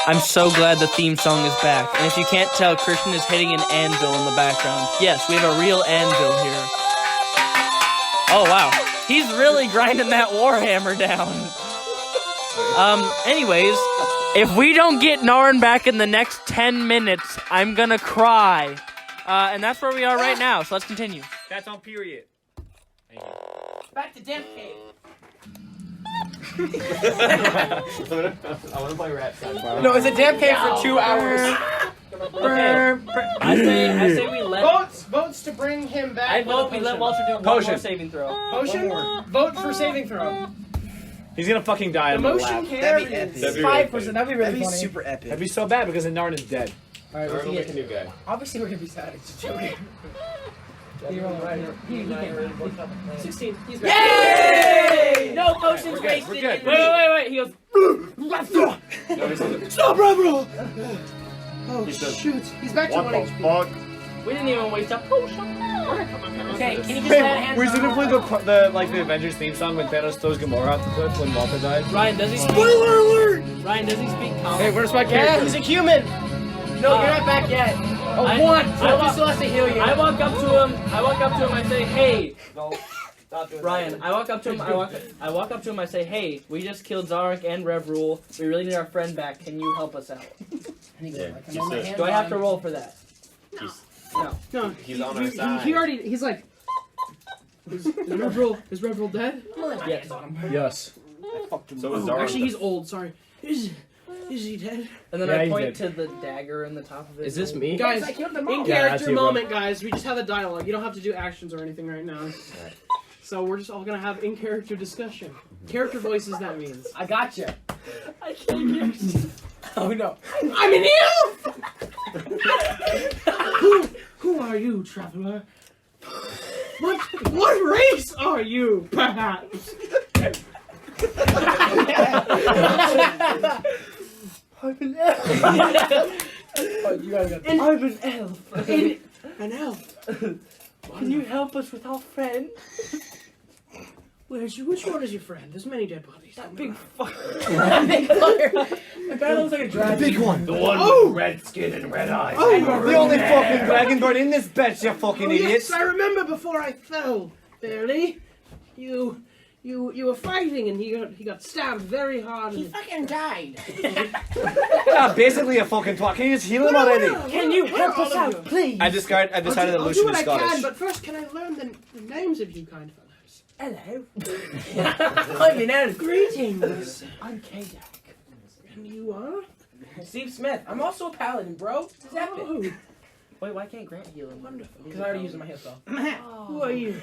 I'm so glad the theme song is back. And if you can't tell, Christian is hitting an anvil in the background. Yes, we have a real anvil here. Oh, wow. He's really grinding that Warhammer down. Anyways, if we don't get Naren back in the next 10 minutes, I'm gonna cry. And that's where we are right now, so let's continue. That's on period. Thank you. Back to Damp Cave. I want to play Rat Sack. No, it's a Damp Cave for 2 hours. Okay. I say we let... Votes to bring him back. I vote we let Walter do one more saving throw. Potion? Vote for saving throw. He's gonna fucking die in the Motion lap. carries. That'd be 5%. That'd be really That'd be funny. super epic. That'd be so bad because then Naren is dead. Alright, Or make a new guy. obviously we're gonna be sad. It's joking. You're rolling right here. He can't. 16. He's back. Yay! No potions We're good, wasted. we're good. Wait. He goes... Stop, Rebel! Oh, He says, shoot. He's back to what 1 the HP. fuck? We didn't even waste a potion. Okay, can you just Hey, let hands we're on? gonna play the Avengers theme song when Thanos throws Gamora off the cliff when Walter died. Ryan, does he speak... Spoiler alert! Ryan, does he speak common? Hey, where's my Yeah, character? he's a human! No, you're not back yet. Oh, I- one! I So wa- he still has to heal you. I walk up to him, I say, hey, No. Stop doing Ryan, that. I walk up to him, I walk up to him, I say, hey, we just killed Zarek and Rev Rule. We really need our friend back. Can you help us out? And he goes, Yeah, like, he I'm on my says- hands Do I have on. to roll for that? No, He's on our side. he's like... Is Red Roll dead? Yes. Yes. So is Zara. Actually, he's old, sorry. Is he dead? And then Yeah, I he's point dead. to the dagger in the top of it. Is this me? Guys, I killed them in all. Yeah, that's character you, bro. moment, guys. We just have a dialogue. You don't have to do actions or anything right now. So we're just all gonna have in character discussion. Character voices, that means. I got you. I can't hear you. Oh no. I'm an elf! Who are you, traveler? What race are you, perhaps? I'm an elf. Oh, you gotta go. I'm an elf. An elf. Can you help us with our friend? Which one is your friend? There's many dead bodies. That big fuck. The guy looks like a dragon. Big one. The one with red skin and red eyes. The only fucking Dragonborn in this bitch, you fucking Oh, idiots. yes, I remember before I fell, barely. You were fighting and he got stabbed very hard. He fucking died. Yeah, basically a fucking twat. Can you just heal him already? Can you help us out, please? I decided that I'll do Lucian what is I can, Scottish. but first can I learn the names of you kind fellows? Hello. I'm an elf. Greetings. I'm Kaddack. And you are? Steve Smith. I'm also a paladin, bro. This is epic. Oh, Wait, why can't Grant heal him? wonderful. Because I already used my heal spell. Who are you?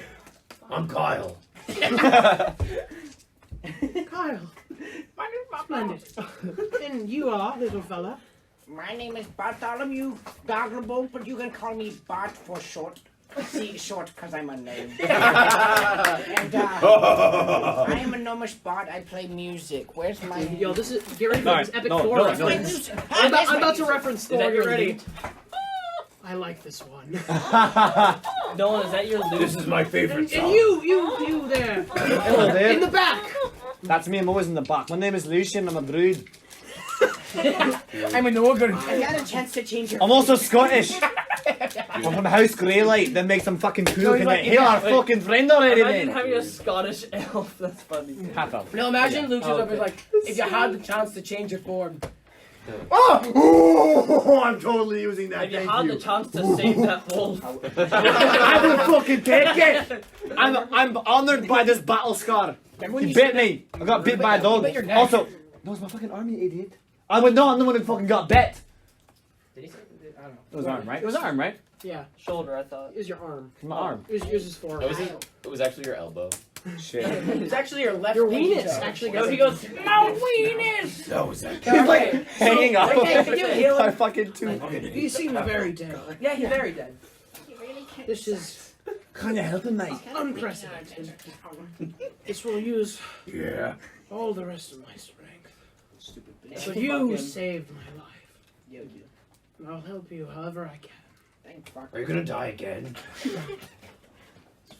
I'm Kyle. Kyle. Splendid. And you are, little fella? My name is Bartholomew, Garglable, but you can call me Bart for short. See, short because I'm unknown. And I am a gnomish bard. I play music. Where's my... Yo, this is, get ready for Alright, this epic no, Thor no, reference. no. I'm about to reference Thor. that your Get ready. loot? I like this one. Nolan, is that your loot? This is my favorite And song. you there. Hello In there. the back. That's me, I'm always in the back. My name is Lucian, I'm a druid. I'm an ogre. I got a chance to change your... I'm also Scottish. I'm from House Greylight. That makes them fucking cool. Can I heal our fucking friend already, Imagine man? having a Scottish elf. That's funny. Half elf. No, imagine Luke's Oh, up and okay. like, if you had the chance to change your form. Oh, I'm totally using that. Have you Thank had the chance to save that wolf? I will fucking take it. I'm honoured by this battle scar. Remember when He you bit said me. I got bit by a dog. bit your neck. Also, that was my fucking arm, you idiot. I would know I'm the one who fucking got bit. Did he say? I don't know. It was arm, right? It was arm, right? Yeah, Shoulder, I thought. it was your arm. My arm. Yours is forearm. It was actually your elbow. Shit. It's actually your left Your pinky weenus toe. actually No, goes. he goes, no weenus! That was that. He's like hanging up. Okay, can you heal My him? fucking tooth. You seem very dead. Yeah, he's very dead. This is Can you help him, mate? unprecedented. This will use Yeah. all the rest of my strength. Yeah, So fuck you him. saved my life. Yeah, you. And I'll help you however I can. Thank fuck. Are you gonna die again?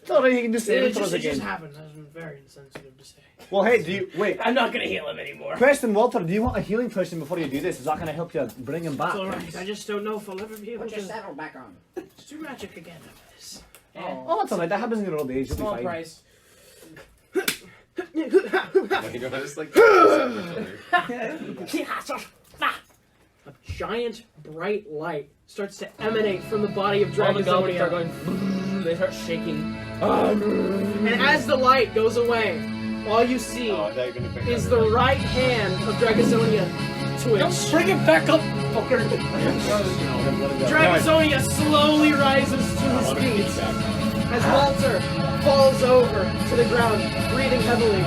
It's alright, you can just say It it to us just again. happened. That was very insensitive to say. Well, hey, do you... Wait. I'm not gonna heal him anymore. Question, Walter, do you want a healing potion before you do this? Is that going to help you bring him back? It's alright. I just don't know if I'll ever be able Put your to saddle back on. do magic again after this. Oh, that's alright. That happens in your old age. You'll be Small fine. price. You know, just like. A giant, bright light starts to emanate from the body of All the goblins start DragAzonia. going. They start shaking. And as the light goes away, all you see Oh, now you're gonna pick is up the right hand of DragAzonia twitch. Bring it back up, fucker. DragAzonia slowly rises to his feet as Walter falls over to the ground, breathing heavily.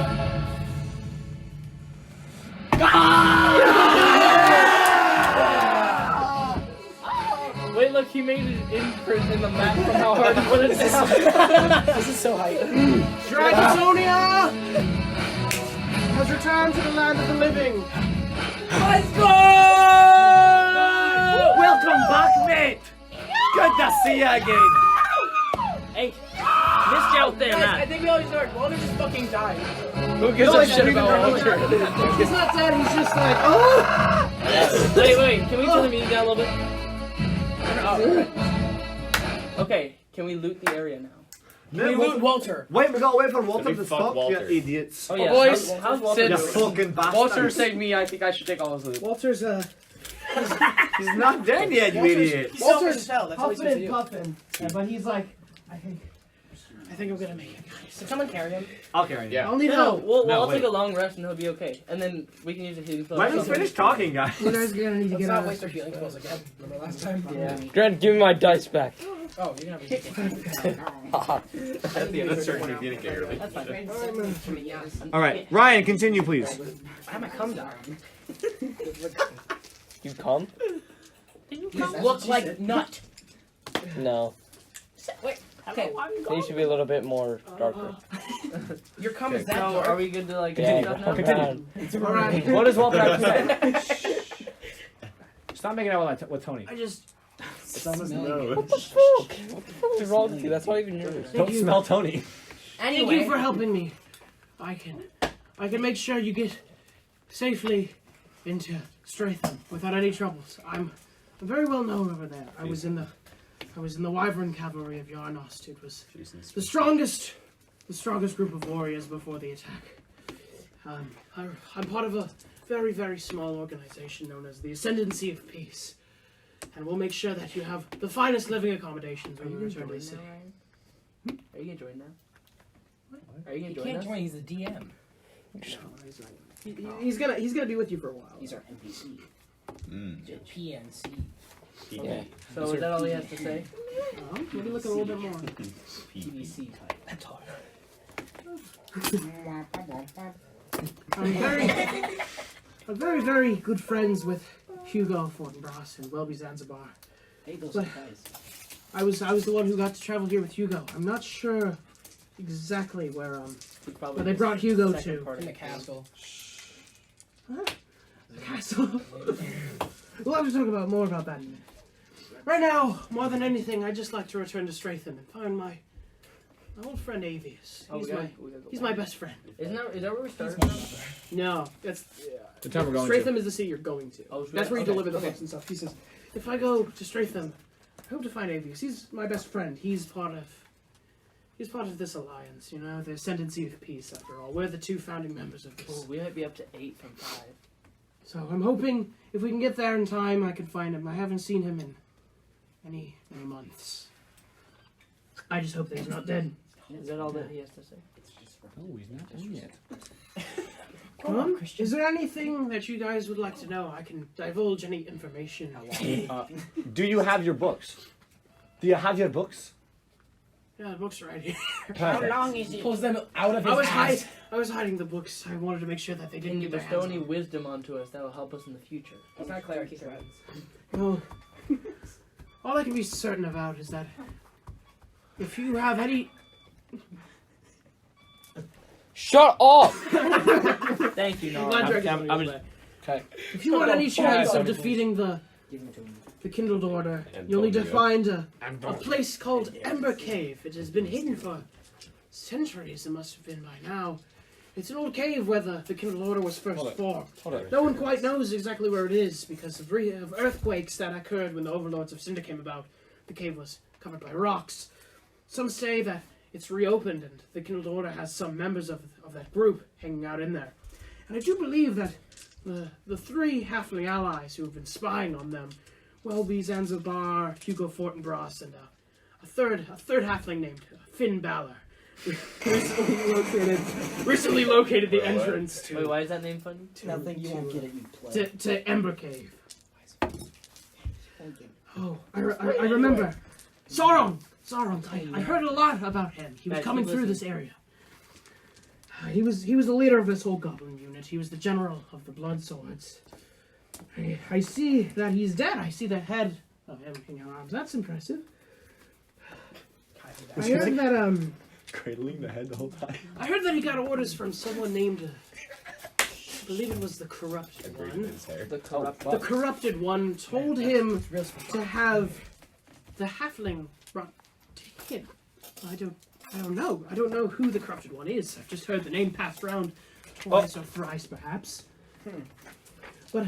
Wait, look, he made an imprint in the map from how hard he put it down. This is so hype. DragAzonia has returned to the land of the living. Let's go! Welcome back, mate! Good to see you again! Hey, missed you out there, Guys, I man. think we always know it. Walter just fucking died. Who gives a shit about Walter? He's not dead, he's just like, oh! Wait, can we turn the music down a little bit? Okay, can we loot the area now? We loot Walter. Wait, we gotta wait for Walter Let me to fuck stop, Walter. you idiots. Oh yeah, boys, how's Walter You since- doing? fucking bastards. Walter saved me. I think I should take all his loot. Walter's He's not dead yet, you idiot. Walter's that's what he's huffing to and do. puffing, but he's like, I think I'm gonna make it, guys. Can someone carry him? I'll carry him. Yeah. I'll need No, help. I'll wait. take a long rest and he'll be okay. And then we can use a healing spell. Let us finish talking, guys. You guys are gonna need to Let's get not out. waste our healing spells again. Remember last time? Yeah. Grant, give me my dice back. Oh, you can have it. At the end of the circle, you're getting early. That's fine. Alright, Ryan, continue, please. I have my cum down. You come? You look like nut. No. Wait. Okay. They should be a little bit more darker. Your cum is that So, dark. are we good to like do Yeah, stuff now? Continue. Alright. What does Walter have to say? Stop making out with Tony. I just What's wrong with you? That's not even yours. Don't smell Tony. thank Anyway, you for helping me. I can make sure you get safely into Stratham without any troubles. I'm very well known over there. I was in the Wyvern Cavalry of Yharnost. It was the strongest group of warriors before the attack. I'm part of a very, very small organization known as the Ascendancy of Peace. And we'll make sure that you have the finest living accommodations when you return to the city. Are you gonna join now? Are you gonna he join can't us? join. He's a DM. He's gonna be with you for a while. These are NPC. PNC. Yeah. So is that all he has to say? Maybe look a little bit more. PVC type. That's hard. I'm very, very good friends with Hugo Fortinbras and Welby Zanzibar. Hey, those But- guys. I was the one who got to travel here with Hugo. I'm not sure exactly where Probably they brought Hugo second to. part In of the castle. The castle. We'll have to talk about more about that. Right now, more than anything, I'd just like to return to Stratham and find my old friend Avius. Oh, He's my best friend. Is that where we started? No, that's The time we're going Stratham is the city you're going to. Oh, That's where you okay, deliver the okay. books and stuff. He says, if I go to Stratham, I hope to find Avius. He's my best friend. He's part of this alliance, you know, the Ascendancy of Peace, after all. We're the two founding members of this. Oh, we might be up to 8 from 5. So I'm hoping if we can get there in time, I can find him. I haven't seen him in many months. I just hope that he's not dead. Is that all that he has to say? Oh, he's not done yet. Is there anything that you guys would like to know? I can divulge any information. Do you have your books? Do you have your books? Yeah, the books are right here. How Perfect. long is it? Pulls them out of his I ass. was hiding the books. I wanted to make sure that they Can didn't you get their bestow hands any on them. wisdom onto us that will help us in the future? He's not cleric, he's friends. Well, all I can be certain about is that if you have any... Shut up! Thank you, I'm Nolan. glad Dragon I'm- back. Okay. If you want any chance Fine. of defeating the Kindled Order, you'll need to find a place called Ember Cave. It has been hidden for centuries it must have been by now. It's an old cave where the Kindled Order was first formed. Hold on. No one quite knows exactly where it is because of earthquakes that occurred when the Overlords of Cinder came about. The cave was covered by rocks. Some say that it's reopened and the Kindled Order has some members of that group hanging out in there. And I do believe that the three halfling allies who have been spying on them, Welby, Zanzibar, Hugo Fortinbras, and a third halfling named Finn Balor, recently located the entrance to Wait, why is that name funny? Nothing you won't get it, you play. to Ember Cave. Oh, I remember. Sauron! I heard a lot about him. He was Guys, coming keep through this area. He was the leader of this whole goblin unit. He was the general of the Blood Swords. I see that he's dead. I see the head of him in your arms. That's impressive. I heard that Cradling the head the whole time. I heard that he got orders from someone named I believe it was the Corrupted One. The Corrupted One told him to have the halfling brought to him. I don't know. I don't know who the Corrupted One is. I've just heard the name passed around twice or thrice, perhaps. But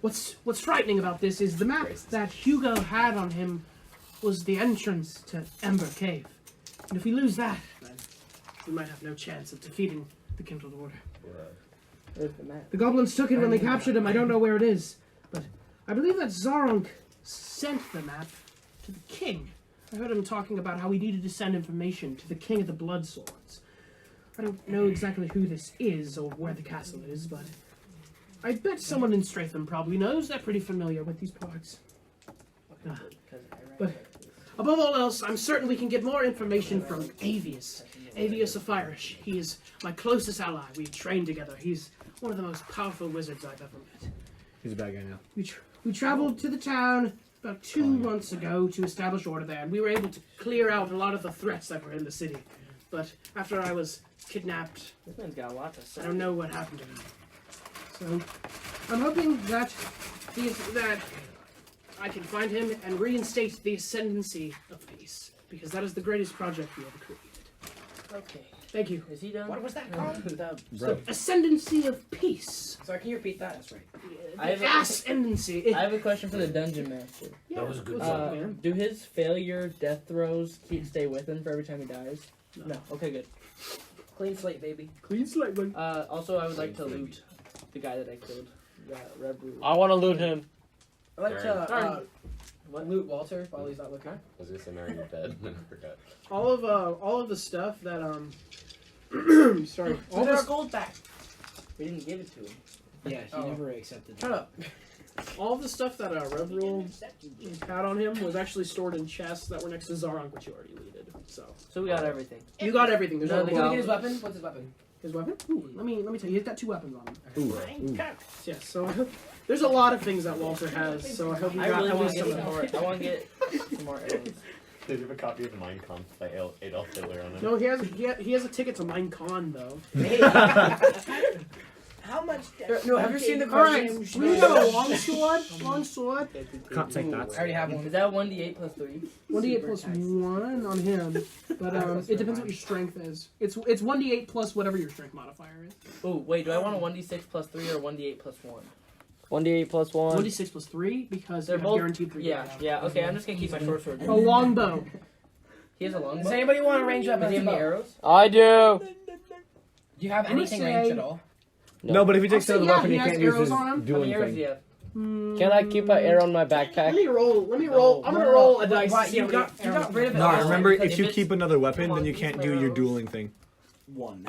what's frightening about this is the map that Hugo had on him was the entrance to Ember Cave. And if we lose that, then we might have no chance of defeating the Kindled Order. Where's the map? The goblins took it when they captured him. I don't know where it is. But I believe that Zaronk sent the map to the king. I heard him talking about how he needed to send information to the king of the Blood Swords. I don't know exactly who this is or where the castle is, but I bet someone in Stratham probably knows. They're pretty familiar with these parts. But above all else, I'm certain we can get more information from Avius of Irish. He is my closest ally. We trained together. He's one of the most powerful wizards I've ever met. He's a bad guy now. We traveled to the town about 2 months ago to establish order there, and we were able to clear out a lot of the threats that were in the city. But after I was kidnapped, This man's got a lot to say. I don't know what happened to him. So I'm hoping that I can find him and reinstate the ascendancy of peace, because that is the greatest project we ever created. Okay. Thank you. Is he done? What was that called? Bro. Ascendancy of peace. Sorry, can you repeat that? That's right. I have a- Ascendancy. I have a question for the dungeon master. Yeah, That was a good what's one. up, man? Do his failure death throws stay with him for every time he dies? No. Okay, good. Clean slate, baby. Clean slate, man. Also, I would like to loot the guy that I killed. Rebru. I want to loot him. I like to Aaron. loot Walter while he's not looking. I was gonna say Naren, you're dead, and then I forgot. All of the stuff that sorry. All Get our this, gold back. We didn't give it to him. Yeah, he never accepted. shut up. All of the stuff that Rev Rule had on him was actually stored in chests that were next to Zaronk, which you already looted. So So we got everything. you got everything. There's No, no they Can we got- get his weapon? What's his weapon? his weapon. Ooh, let me tell you, he's got 2 weapons on him. Ooh. Yes. So I hope, there's a lot of things that Walter has. So I hope you I got really at want least to some get of some them. more. I want to get some more arrows. They have a copy of Mein Kampf by Adolf Hitler on it. No, he has a ticket to Mein Con though. How much? No, have you seen the All right, questions? we have a long sword. Can't take that. I already have one. Is that 1d8 plus 3? 1d8 plus 1 on him, but it depends what your strength is. It's 1d8 plus whatever your strength modifier is. Oh, wait, do I want a 1d6 plus 3 or 1d8 plus 1? 1d8 plus 1. 1d6 plus 3 because They're you have both guaranteed 3 Yeah, damage. yeah, okay, I'm just gonna keep my short sword. A longbow. He has a Does longbow? anybody want a range Does weapon? he have any arrows? I do. Do you have I'm gonna anything say- ranged at all? No, but if he I'll takes say another yeah, weapon, he he has can't use arrows his on him. How many dueling arrows do you thing. have? Can I keep an arrow in my Let backpack? me roll. I'm gonna roll a dice. Why, to see you how got many arrows rid of it. No, all. remember, because if if you it's- keep another weapon, Come on, then you keep can't my do your arrows. dueling thing. 1.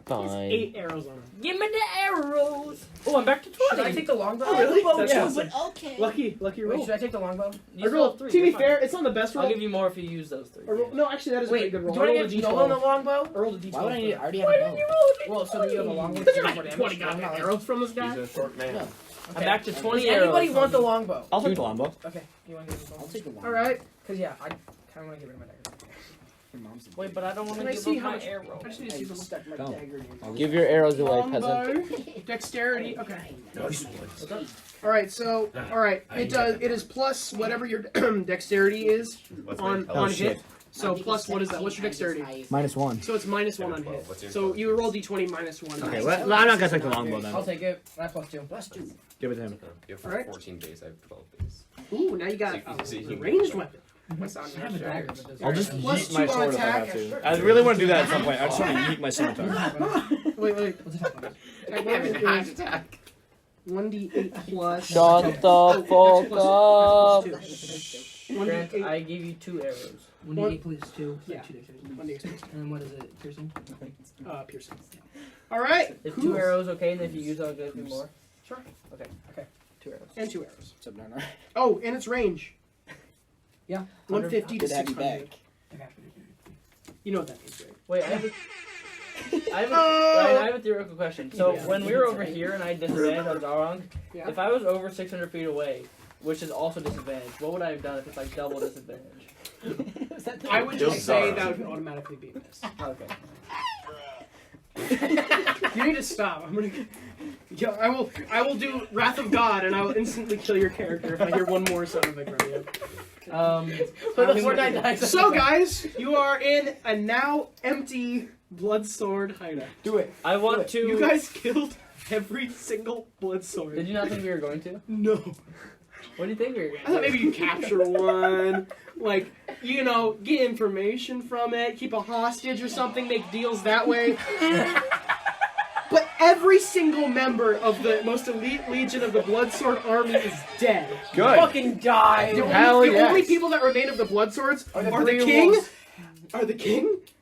Fine. 8 arrows on him. Give me the arrows! Oh, I'm back to 20! Should I take the longbow? Oh, really? That's Yeah. awesome. Okay. Lucky Wait, roll. should I take the longbow? You I still rolled. have 3. To be you're fine. fair, it's not the best roll. I'll give you more if you use those 3. No, actually, that is a pretty Wait, good do roll. you I want rolled to a get Nolan the D12. longbow? I rolled a D12. Why would I already Why have a didn't you bow? roll it? Well, so that you have a longbow. Because you're not getting 20 goddamn arrows from this guy. He's a short man. No. I'm back to 20 Does arrows. anybody want the longbow? I'll take the longbow. Okay, you want to get the I'll longbow? take the 1. All right. Because, yeah, I kind of want to get rid of my dagger. Your mom's a Wait, but I don't want Can to I give see up how my much? arrow. I just need to I see the stuck my Don't. dagger in your Give your arrows away, peasant. longbow. Dexterity. Okay. Nice What's up? All right. So, all right. It is plus whatever your dexterity is What's on my Oh, on shit. hit. So plus what is that? What's your dexterity? -1. So it's -1 on hit. What's your So you roll d20 -1. Okay, well, I'm not gonna take the longbow then. I'll take it. That's +2. +2. Give it to him. You have Alright. 14 base, I have 12 base. Ooh, now you got So you a can- ranged weapon. What's on I have a dagger. I'll just Plus yeet my 2 on sword if I attack. have to. I really want to do that at some point. I just want to yeet my scimitar. Wait. What's the top one? Attack attack. 1d8 plus. Shut the fuck up. Grant, I gave you 2 arrows. 1d8 plus 2. Yeah. 1d8 plus 2. And then what is it? Piercing? Piercing. All right. Is Cool. 2 arrows okay? And if you use, I'll give you more. Sure. Okay. 2 arrows. And 2 arrows. Oh, and it's range. Yeah. 150 to Good to have you 600. Okay. You know what that means, right? Wait, Ryan, I have a theoretical question. So Yeah. when we were over here and I had disadvantage on Aron, Yeah. if I was over 600 feet away, which is also disadvantage, what would I have done if it's like double disadvantage? I would Kill just say Zara. that would automatically be this. Okay. You need to stop. I'm gonna. Yo, I will do Wrath of God, and I will instantly kill your character if I hear one more son of a from you. So guys, you are in a now empty blood sword hideout. Do it. I want to. You guys killed every single blood sword. Did you not think we were going to? No. What do you think we were going I to? thought maybe you capture one, like, you know, get information from it, keep a hostage or something, make deals that way. But every single member of the most elite legion of the Blood Sword army is dead. Good. Fucking die. The only, Hell the yes. only people that remain of the Blood Swords Are the are the three king, wolves.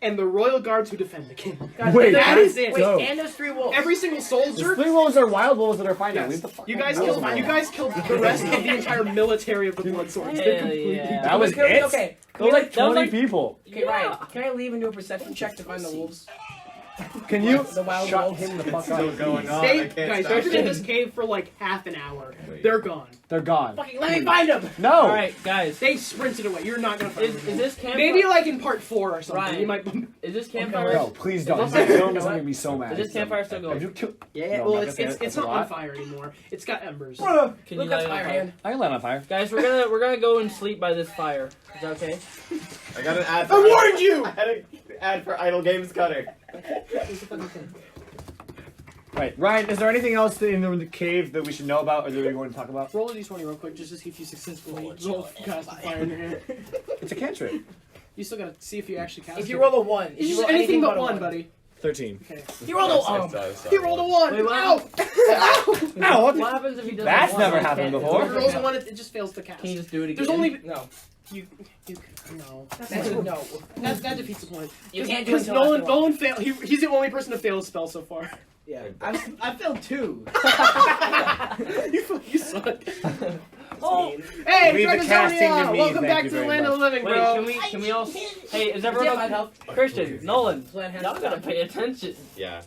and the royal guards who defend the king. Wait, that is it. Wait, dope. and there's 3 wolves. Every single soldier. 3 wolves are wild wolves that are fine now. Yes. Leave the fuck You out. guys That killed. was You guys killed the rest of the entire military of the Blood Swords. They're Hell completely yeah. That was Okay, it? okay. That was like That was 20 like- people. Okay, Ryan, can I leave and do a perception check to find the wolves? Can you The wild shut wolves? him the fuck Still up? going on. I They, can't guys, stop they've been in it. this cave for like half an hour. Wait. They're gone. They're gone. Fucking let me find them! No. Alright, guys. They sprinted away. You're not gonna find them. Is this campfire? Maybe like in part 4 or something. Ryan. You might. Is this campfire? No, please don't. Is This this- film is gonna make me so mad. Is this campfire still If going? you kill, Yeah. No, Well, I'm not it's gonna say it's it. it's That's a not on lot. fire anymore. It's got embers. Can you Look light at it on fire fire? hand. I can light on fire. Guys, we're gonna go and sleep by this fire. Is that okay? I got an ad. I warned you. I had an ad for Idle Games Cutter. Right, Ryan. Is there anything else in the cave that we should know about, or that we want to talk about? Roll a d20 real quick just to see if you successfully cast the fire in your hand. It's a cantrip. You still gotta see if you actually cast If it. you roll a 1, if It's you just roll anything but a 1, buddy. 13. Okay. You rolled a 1. He rolled a 1. Wait, what? Ow! Ow! No, what? What happens if he doesn't? That's want never one? happened Can't- before. If he rolls a 1, it just fails to cast. Can you just do it again? There's only- no. You no. No. That defeats the point. You can't do it Because until after Nolan failed. He's the only person to fail a spell so far. Yeah. I failed 2. You suck. Oh. Hey, Leave the casting to DragAzonia! me, Welcome thank back you to the very land of the much. living, Wait, bro. can we all? Hey, is Yeah, everyone? I'd help. Christian, Nolan, Plan has y'all to gotta stop. pay attention. Yeah.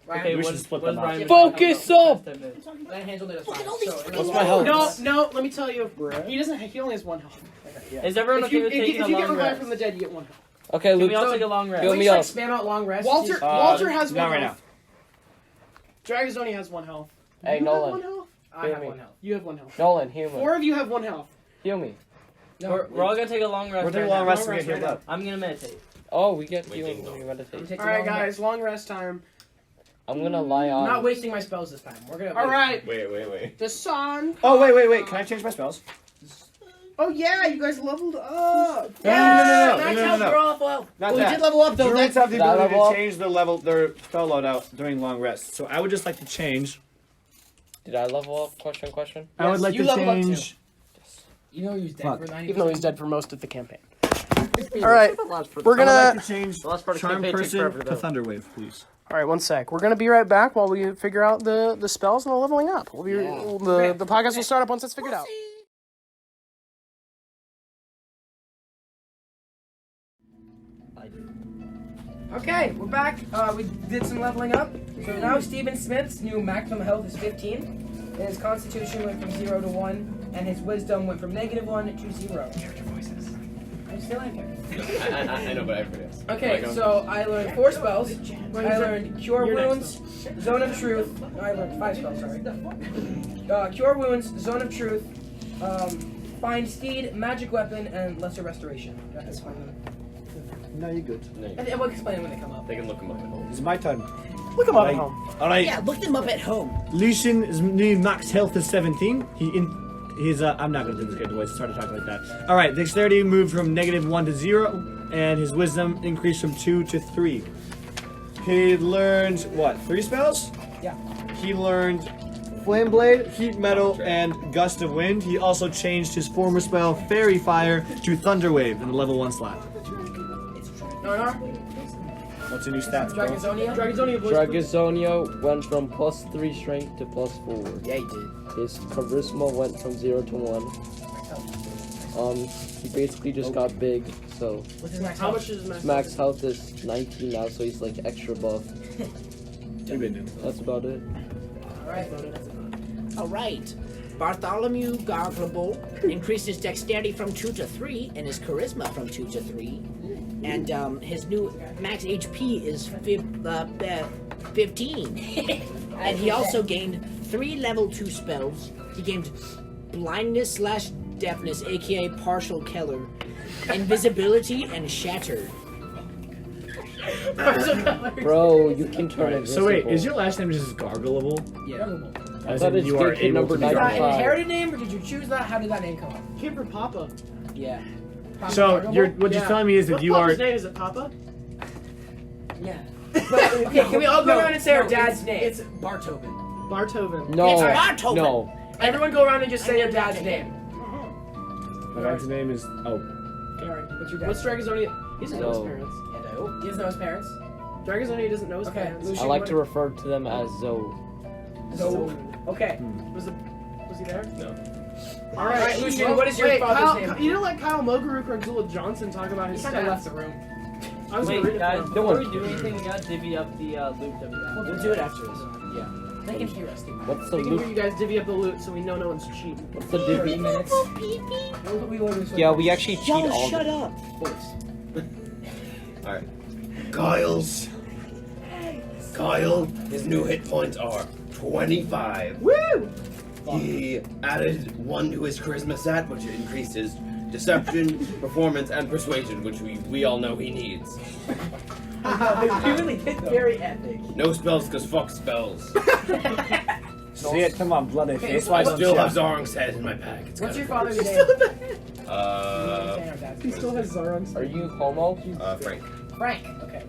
Okay, We should what's split them up. Ryan? Focus up! Land handled it aside. What's my health? No, let me tell you. He doesn't. He only has 1 health. Is everyone If okay you, with if taking you a get long revived rest? from the dead, you get 1 health. Okay, Can Luke. we all take a long rest? Fill Can me we up. like spam out long rest? Walter has 1 not right health. DragAzonia has 1 health. Hey, You have Nolan. 1 health? I have me. 1 health. You have 1 health. Nolan, heal me. 4 of you have 1 health. Heal me. We're all gonna take a long rest. We're taking a right long now. rest to Long get rest healed right up. I'm gonna meditate. Oh, we get Wait, healed ding when we dong. meditate. Take a Alright, long guys, rest. long rest time. I'm gonna lie I'm on. not wasting my spells this time. We're gonna. Alright, Wait. the sun. Oh, wait. Can I change my spells? Oh, yeah, you guys leveled up. No. Max health, No. we're all full health. Not Well, we that. did level up though. Druids have the Did I ability level to up? change the level, their spell loadout during long rests. So I would just like to change. Did I level up? Question. I would Yes, like you to leveled up change. You know he's dead Fuck. for 90%. Even though he's dead for most of the campaign. All Alright, we're I would gonna. like to change The last part of Charm campaign takes Person forever, to though. Thunderwave, please. Alright, 1 sec. We're gonna be right back while we figure out the spells and the leveling up. We'll be, the podcast will start up once it's figured out. Okay, we're back. We did some leveling up. So now Stephen Smith's new maximum health is 15. And his constitution went from 0 to 1. And his wisdom went from -1 to 0. Character voices. I still am character. I know, but everybody else. Okay, so I learned 4 spells. I learned Cure Wounds, Zone of Truth. No, I learned 5 spells, sorry. Cure Wounds, Zone of Truth, Find speed, magic weapon, and lesser restoration. That's fine. No, you're good. And we'll explain when they come up. They can look him up at home. It's my turn. Look him up at Right. home. Alright. Yeah, look them up at home. Lucian's new max health is 17. He's I'm not gonna do this good voice. It's hard to talk like that. Alright, dexterity moved from -1 to 0, and his wisdom increased from 2 to 3. He learned what? 3 spells? Yeah. He learned Flame Blade, Heat Metal, and Gust of Wind. He also changed his former spell Fairy Fire to Thunder Wave in the level 1 slot. No. What's your new stats, bro? DragAzonia. DragAzonia voice. Dragazonia went from +3 strength to +4. Yeah, he did. His charisma went from 0 to 1. He basically just got big, so What's his max How health? much is his max health is 19 now, so he's like extra buff. That's about it. All right. Bartholomew Garglable increased his dexterity from 2 to 3 and his charisma from 2 to 3. And his new max HP is 15. And he also gained 3 level 2 spells. He gained blindness / deafness, aka partial killer, invisibility, and shattered. Bro, you can turn Alright, it. so wait, is your last name just Garglable? Yeah. As thought in it's you are good kid able number to be Is that an 95. inherited name, or did you choose that? How did that name come up? Came from Papa. Yeah. So what you're Yeah. telling me is that What you are. Papa's name is it Papa? Yeah. Okay, can we all go around and say our dad's name? It's Bartoven. Bartoven. No, It's Bartoven. no. Everyone go around and just say your dad's name. My dad's name is. Oh. Aaron, what's your What's dad's DragAzonia? He doesn't know his No. parents. name? He doesn't know his parents. DragAzonia doesn't know his Okay, parents. Lucian, I like what- to refer to them as Zoe. So, okay. Was he there? No. All Alright, Lucian, what is your father's name? You don't let Kylmogaruk Rhogzula-Johnson talk about his He kind of left stats. the room. I was Wait, gonna read it guys, for him. before we do anything, we gotta divvy up the loot that we got. We'll do it after this. Yeah. They can hear us. Dude. What's the We can hear loot? you guys divvy up the loot so we know no one's cheating. What's the 30 divvy? minutes. We ordered Yeah, we actually cheat Y'all all shut the up. Alright. Kyle's. Kyle, his new hit points are 25. Woo! He added 1 to his charisma stat, which increased his deception, performance, and persuasion, which we all know he needs. You really did very epic. No spells, because fuck spells. See it? Come on, bloody Okay, face. so Why I don't still you? have Zarong's head in my pack. It's What's your kinda father's name? cool. He still has Zaron's. Are you homo? Frank. Frank. Okay.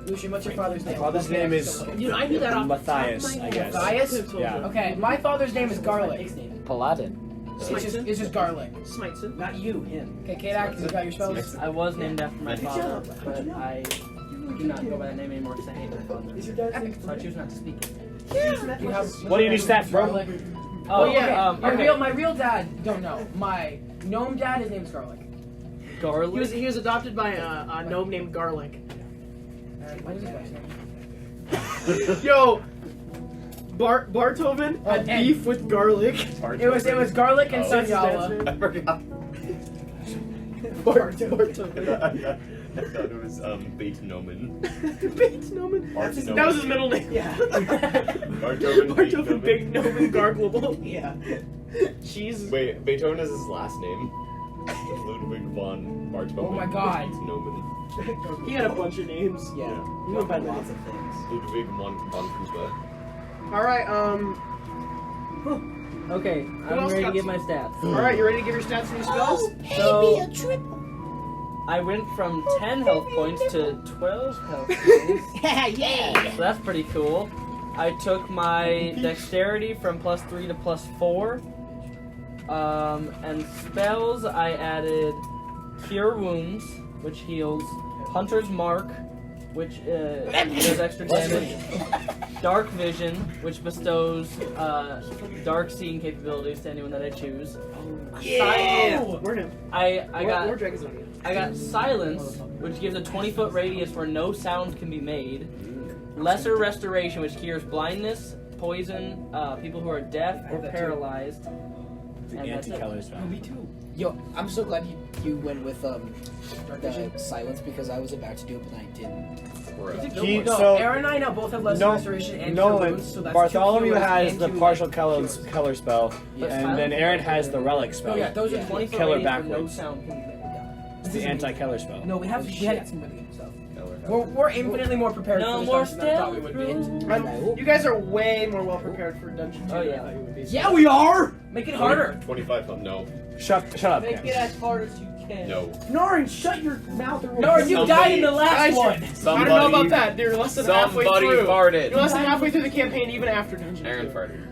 Lucian, what's your father's name? Father's name is Dude, I knew that off the top of Matthias, my I head. guess. Matthias? Yeah. Okay, my father's name is Garlic. Paladin. It's just Garlic. Smiteson. Not you, him. Okay, Kaddack, you got your spells? I was named after my Good father, but I do not go by that name anymore because I hate my father. Is your dad's name? So I choose not to speak it. You have, What are your new stats, bro? Garlic. Oh, yeah. okay. My real dad, don't know. My gnome dad, his name's Garlic. Garlic. He was adopted by a gnome named Garlic. And what is his wife's name? Yo, Bartoven had and- beef with Garlic. It was Garlic and Oh. That's his dad's Sunyala. name. I forgot. Bartoven. I thought it was Bait Noman. Bates Noman. That was his middle name. Yeah. Bartoven Big Noman Garglable. Yeah. Jeez. Wait, Beethoven is his last name. Ludwig von Barthoven. Oh my God. Noman. He had a bunch of names. Yeah. He went by Lots of things. Ludwig von Koopa. Alright, Okay, Who I'm else ready to got give some? my stats. alright, you ready to give your stats and your spells? So I went from 10 health points to 12 health points. Yeah. So that's pretty cool. I took my dexterity from +3 to +4. And spells, I added Cure Wounds, which heals, Hunter's Mark, which does extra damage, Dark Vision, which bestows dark seeing capabilities to anyone that I choose. Yeah. We're him. I We're got DragAzonia. Silence, which gives a 20-foot radius where no sound can be made. Lesser Restoration, which cures blindness, poison, people who are deaf or paralyzed. The And that's it. anti-colors. Me too. Yo, I'm so glad you went with the silence because I was about to do it, but I didn't. So Aron and I now both have less restoration and Nolan, wounds, so that's Bartholomew 2 has and the 2 partial negative. color spell, and then Aron has the relic Oh spell. yeah, those are Yeah. 24 Killer radius, but no backwards. sound can be made. It's the anti-color spell. No, we had shit. some really good stuff. We're We're infinitely more prepared No for more this dungeon than I thought we would be. You guys are way more well prepared for Dungeon 2 Oh, than I yeah. thought you would be. Yeah, we are! Make it harder! 25 foot. No. Shut up, Make Cam. it as hard as you can. No. Naren, shut your mouth. Naren, you died in the last Guys, one! I don't know about that. You're less than halfway Somebody through. farted. You're less than halfway through the campaign, even after Dungeon 2. Aaron farted.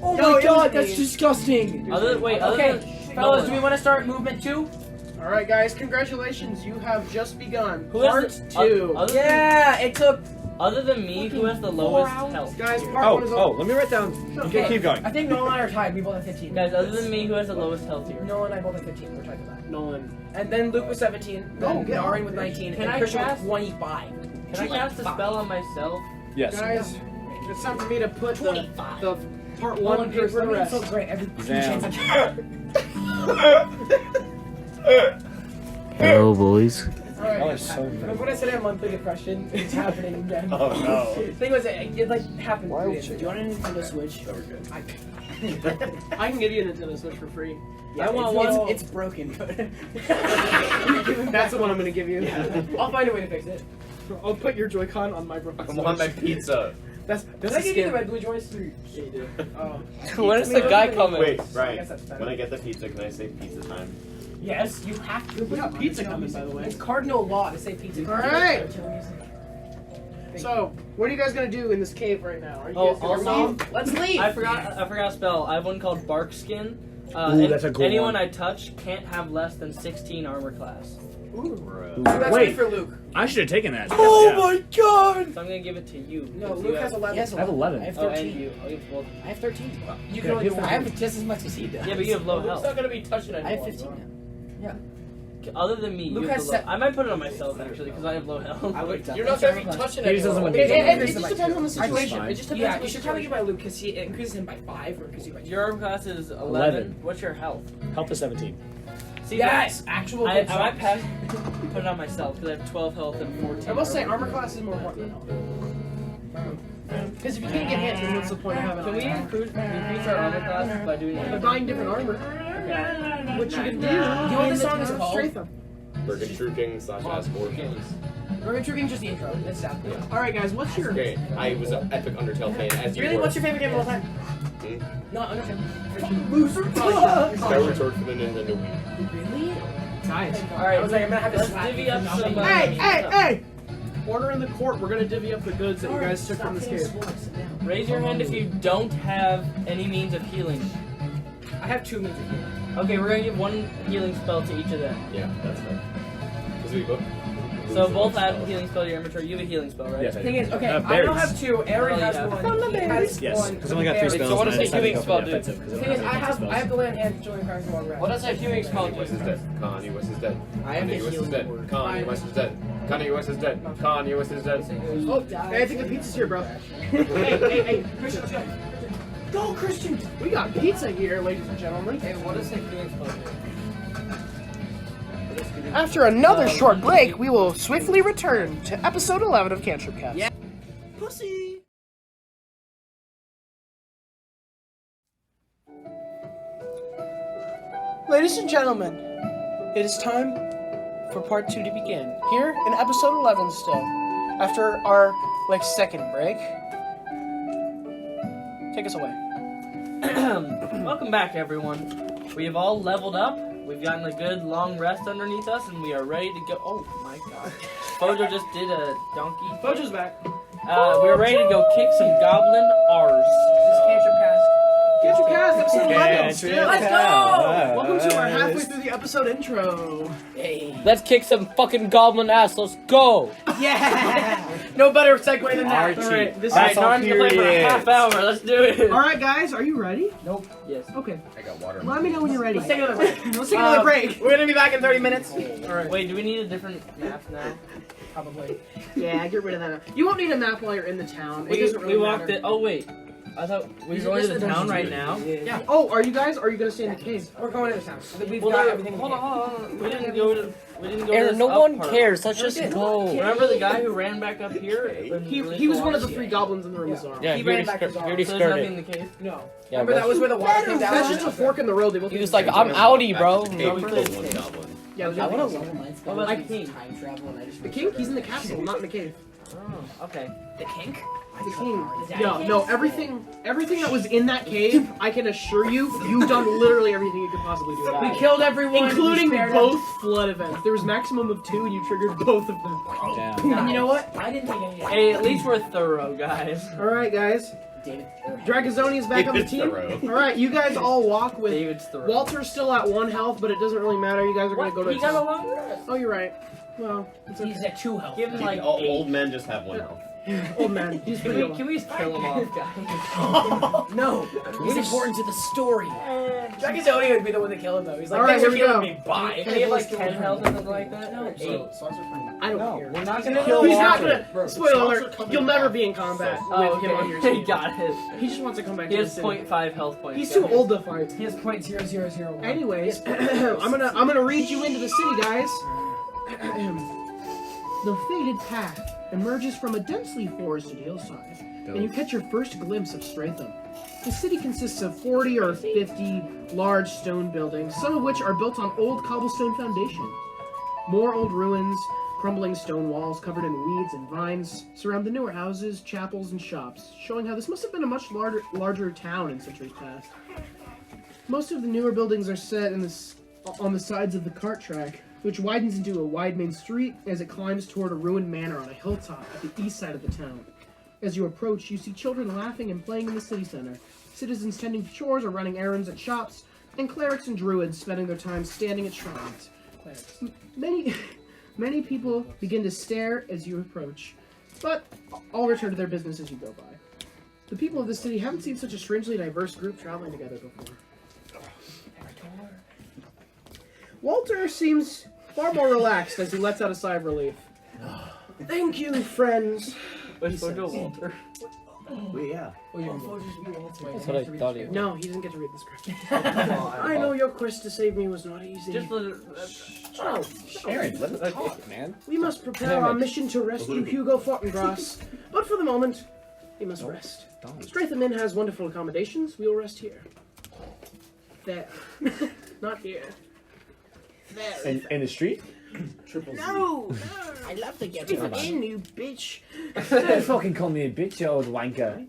Oh No, my it god, was that's me. disgusting! Okay, fellas, do we want to start movement 2? All right, guys, congratulations. You have just begun. Who has Part the- 2. Yeah, it took. Other than me, who has the lowest health? Guys, part 1 is over. Let me write down. Okay, keep going. I think Nolan and I are tied. We both have 15. Guys, other than me, who has the lowest health here? Nolan and I both have 15. We're tied for that. Nolan. And then Luke with 17. Then get Naren on. with 19. Can and I Christian with cast- 25. Can I cast a spell on myself? Yes. Guys, it's time for me to put the 25. part 1 Nolan, paper to we're doing rest. so great. Every Damn. chance Hello, boys. All Y'all are right. so Remember good. when I said I had monthly depression? It's happening again. Oh no. The thing was, it like happened. Why would Do you- Do you want a Nintendo Switch? So we're good. I can give you a Nintendo Switch for free. I want it's, one. It's broken. That's the one I'm gonna give you. I'll find a way to fix it. I'll put your Joy-Con on my broken I Switch. want my pizza. That's Did a I give you the scam. red blue joys? Yeah, you do. Oh. When is the guy coming? Wait, I Brian. guess that's better. When I get the pizza, can I say pizza time? Yes, you have to. We got pizza coming, by the way. It's cardinal law to say pizza. All right. So, what are you guys gonna do in this cave right now? Are you guys gonna also, leave? Let's leave. I forgot a spell. I have one called Bark Skin. Ooh, that's a cool anyone one. I touch can't have less than 16 armor class. That's Wait. good for Luke. I should have taken that. Oh Yeah. my god! So I'm gonna give it to you. No, because Luke you has 11. Yes, I have 11. I have Oh, 13. and you. I'll give it to both. I have 13. You can only do I one. have just as much as he does. Yeah, but you have low health. gonna be touching I have 15 now. Other than me, Luke you have has the low. I might put it on myself actually because I have low health. You're not gonna be touching He just doesn't want to It be just depends on the situation. fine. It just depends. Yeah, you should probably give by Luke because it increases him by 5 or increases you by 2. Your armor class is 11. 11. What's your health? Health is 17. See, Yes, actual. I good might songs. pass, put it on myself because I have 12 health and 14. I will say armor class is more important than health. Because if you can't get hit, then what's the point of having Can we increase our armor class by doing By that? buying different armor? Which you can do. You know what the song is called? Straight them. Burger Trooking / Asborg. We're intriguing just the intro. That's sad. Alright guys, what's your... Okay, I was an epic Undertale fan as you Really, were. what's your favorite game of all time? Hmm? Not Undertale. Skyward Sword for the Nintendo Wii. Really? Nice. I was like, I'm gonna have to Let's slap divvy you up for some. not Hey, being- hey, hey! Order in the court. We're gonna divvy up the goods that you guys took from this cave. Raise your hand if you don't have any means of healing. I have 2 minutes of healing. Okay, we're gonna give one healing spell to each of them. Yeah, that's right. Because we both. So both add a healing spell to your inventory. You have a healing spell, right? Yes, I Thing do. is, okay, I berries. don't have 2. Aaron has Yeah. 1. He has Yes, 1. because I only got 3 Okay. spells. So what and does I a decided healing to go spell for the do? offensive, 'cause I Thing don't is, I have spells. the land and Julian Carnes long rest. What does a healing spell Kanye West is do? dead. Kanye West is dead. I have Kanye the West is healing dead. word. Kanye West is dead. Kanye West is dead. Kanye West is dead. Oh, Hey, I think the pizza's here, bro. hey, Christian, let's go. Go, Christian! We got pizza here, ladies and gentlemen. Hey, what does a healing spell do? After another short break, we will swiftly return to episode 11 of CantripCast. Yeah. Pussy! Ladies and gentlemen, it is time for part 2 to begin. Here in episode 11 still. After our, second break. Take us away. Welcome back, everyone. We have all leveled up. We've gotten a good long rest underneath us, and we are ready to go. Oh my god. Fojo just did a donkey. Fojo's back. We're ready to go kick some goblin R's. This is CantripCast. CantripCast, episode 11 still. Let's go! Welcome to our halfway through the episode intro. Hey. Let's kick some fucking goblin ass. Let's go. Yeah! No better segue than that. Alright, this Alright, is... time to play for a half hour. Let's do it. Alright guys, are you ready? Yes. Okay. I got water. Let me know when you're ready. Let's take another break. Let's take another break. We're gonna be back in 30 minutes. Alright. Wait, do we need a different map now? Probably. Yeah, get rid of that. You won't need a map while you're in the town. It We doesn't really walked matter. it. Oh wait. I thought we were going to the town right now. Yeah. Oh, are you guys? Are you gonna stay in the cave? We're going to the town. We've Well, got everything. hold on. We didn't go to. We didn't go to Aaron, this no up one part. cares. Let's just go. Remember the guy who ran back up here? He was one of the 3 goblins in the room. Azar. Yeah, He he ran already back skirt- his he already So there's nothing skirted. in the cave. No. Yeah, Remember that was where the water came down? That's just a fork in the road. They both He was like, I'm outie, bro. Back to the cave with the one goblin. Yeah, I the want to level mine. What about I the king? time travel and I just. king. He's in the castle, not in the cave. Oh, okay. The kink? The king. Yeah, no, everything that was in that cave, I can assure you, you've done literally everything you could possibly do. We killed everyone. Including we spared both flood events. There was maximum of 2 and you triggered both of them. Damn. And you know what? I didn't take any. Hey, at least we're thorough, guys. Alright, guys. David. DragAzonia is back on the David's team. thorough. Alright, you guys all walk with. David's thorough. Walter's still at 1 health, but it doesn't really matter. You guys are going to go to He got a long rest. Oh, you're right. Well, it's He's okay. at 2 health. Give him like Old 8. men just have 1 health. Old man. He's pretty old. Can we just kill him off, guys? No. He's important to the story. DragAzonia would be the one to kill him though. He's like, All right, thanks for here we killing go. me. Bye. Can he have like 10 health or something like that? No. 8. I don't No, care. we're not gonna gonna kill kill He's not Walter. gonna. Spoiler alert. You'll never be in combat Oh, with him on your okay. team. Got it. He just wants to come back He to the has city. 0.5 health points. He's guys. too old to fight. He has .0001. Anyways, I'm gonna read you into the city, guys. The faded path emerges from a densely forested hillside, and you catch your first glimpse of Stratham. The city consists of 40 or 50 large stone buildings, some of which are built on old cobblestone foundations. More old ruins, crumbling stone walls covered in weeds and vines surround the newer houses, chapels, and shops, showing how this must have been a much larger town in centuries past. Most of the newer buildings are set on the sides of the cart track, which widens into a wide main street as it climbs toward a ruined manor on a hilltop at the east side of the town. As you approach, you see children laughing and playing in the city center, citizens tending to chores or running errands at shops, and clerics and druids spending their time standing at shrines. Many people begin to stare as you approach, but all return to their business as you go by. The people of the city haven't seen such a strangely diverse group traveling together before. Walter seems far more relaxed as he lets out a sigh of relief. Thank you, friends. Let's go to Walter. Well, yeah. That's what I thought he was. No, he doesn't get to read the script. I know your quest to save me was not easy. Just let it. Oh, Aaron, let us talk, man. we must prepare our mission to rescue Hugo Fortingrass, but for the moment, we must rest. Stratham Inn has wonderful accommodations. We will rest here. There. Not here. There. In the street? No! I love to get Stratham Inn, you bitch. Don't fucking call me a bitch, you old wanker.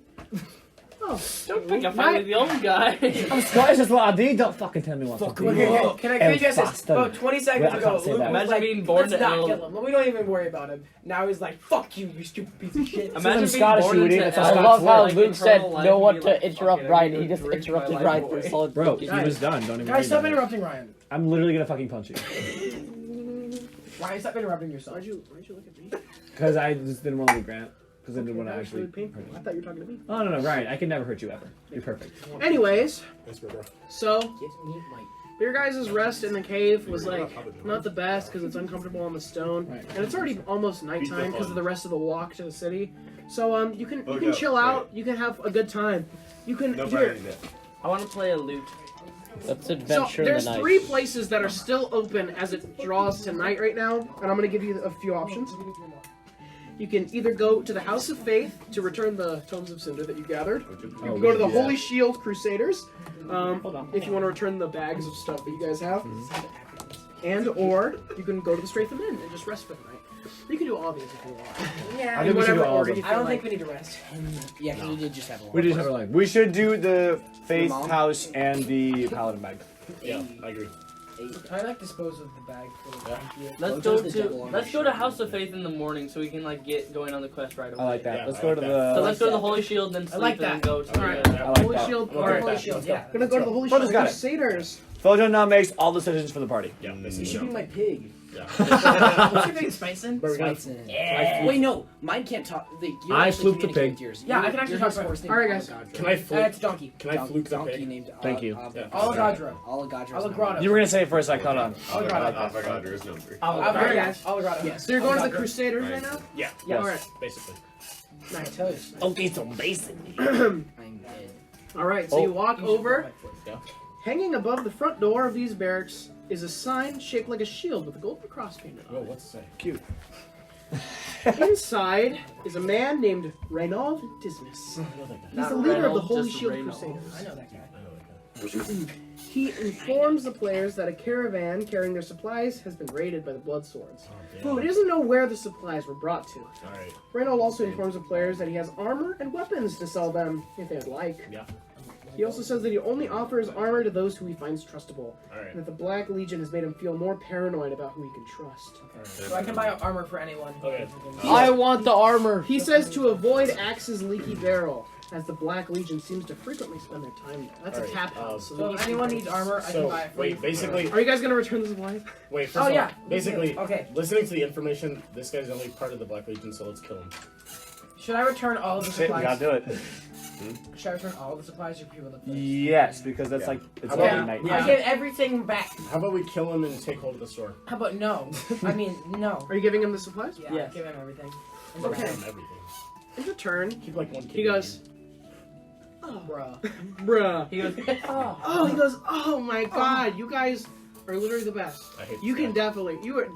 Oh, Don't pick a fight with the old guy. I'm Scottish, that's what I do. Don't fucking tell me what to do. Okay, can I El read you this? bastard. About 20 seconds Wait, I ago, can't say Luke that. was Imagine like, being born let's to not El- kill him. Well, we don't even worry about him. Now he's like, fuck you, you stupid piece of shit. Imagine being Scottish, born you into idiot, that's El- how I love how like, Luke in said normal life, no you'd one be to like, interrupt okay, Ryan. I'm He gonna just drink interrupted my Ryan life for a away. solid Bro, 50 he was done. Don't even Guys, worry stop about it. interrupting Ryan. I'm literally gonna fucking punch you. Ryan, stop interrupting yourself. why'd you look at me? Because I just didn't want to be Grant. Because I didn't want to That was actually really painful. hurt I you. thought you were talking to me. Oh, no, Ryan. I can never hurt you ever. You're perfect. Anyways, so Get me my. your guys' rest in the cave was like not the best because it's uncomfortable on the stone, Right. and it's already almost nighttime because of the rest of the walk to the city. So you can Okay, chill out, you can have a good time. You can No here. I want to play a lute. Let's So adventure in there's the night. 3 places that are still open as it draws to night right now, and I'm gonna give you a few options. You can either go to the House of Faith to return the Tomes of Cinder that you gathered. You can go to the Holy Shield Crusaders, if you want to return the bags of stuff that you guys have. And or you can go to the Stratham Inn and just rest for the night. You can do all these if you want. Yeah, I think we should do all of order them. you I don't feel think like. we need to rest. Yeah, he did just have a We just have a line. We should do the Faith Mom? House and the Paladin bag. Yeah, I agree. I like dispose of the bag for the Let's Go go to the devil on let's my go to shirt. House of Faith in the morning so we can like get going on the quest right away. I like that. Yeah, let's I go like to that. So the. let's go to the Holy Shield, then sleep, like and then that. go to Alright, the. I like Holy that. Shield. Holy Alright, Shield, yeah. gonna go to the Holy Fojo's Shield got it. Crusaders. Fojo now makes all decisions for the party. Yeah, this You is should be my pig. What's your thing, Spicin? Spicin. Yeah. Wait, no. Mine can't talk. I flew the pig. Yeah, I can actually talk to it. Alright, guys. Can I fluke? It's Donkey. Can I fluke the Donkey pig? named. Thank you. Alagadro. Alagadro. You were gonna say it first, I caught on. Alright, is number. Alagadro. Yes. So you're going to the Crusaders right now? Yeah. Yeah. Alright. Basically. Nice. Okay, so basically. I'm dead. Alright, so you walk over. Yeah. Hanging above the front door of these barracks is a sign shaped like a shield with a golden cross painted on Oh, what's it say? Cute. it. Inside is a man named Reynold Dismas. He's the leader of the Holy Shield Crusaders. I know that guy. He informs the players that a caravan carrying their supplies has been raided by the Bloodswords. But he doesn't know where the supplies were brought to. Alright. Reynold also informs the players that he has armor and weapons to sell them if they would like. Yeah. He also says that he only offers armor to those who he finds trustable, Alright. and that the Black Legion has made him feel more paranoid about who he can trust. So I can buy armor for anyone. Okay. I want the armor. He says to avoid Axe's leaky barrel, as the Black Legion seems to frequently spend their time there. That's Alright, a tap house. So if anyone needs armor, I can buy it for wait, you. basically, Are you guys gonna return the supplies? wait, first Oh of all, yeah. basically, Okay. listening to the information, this guy's only part of the Black Legion, so let's kill him. Should I return all of the Shit, we gotta supplies? do it. Should I return all of the supplies or people that Yes, because that's like it's How about- every night. I give everything back. How about we kill him and take hold of the store? How about no? I mean no. Are you giving him the supplies? Yeah, Yes. give him everything. Okay. Kill him everything. In return, Keep like one kid. he goes, Bruh. bruh. He goes, Oh, he goes, oh my god, you guys are literally the best. I hate You this can guy.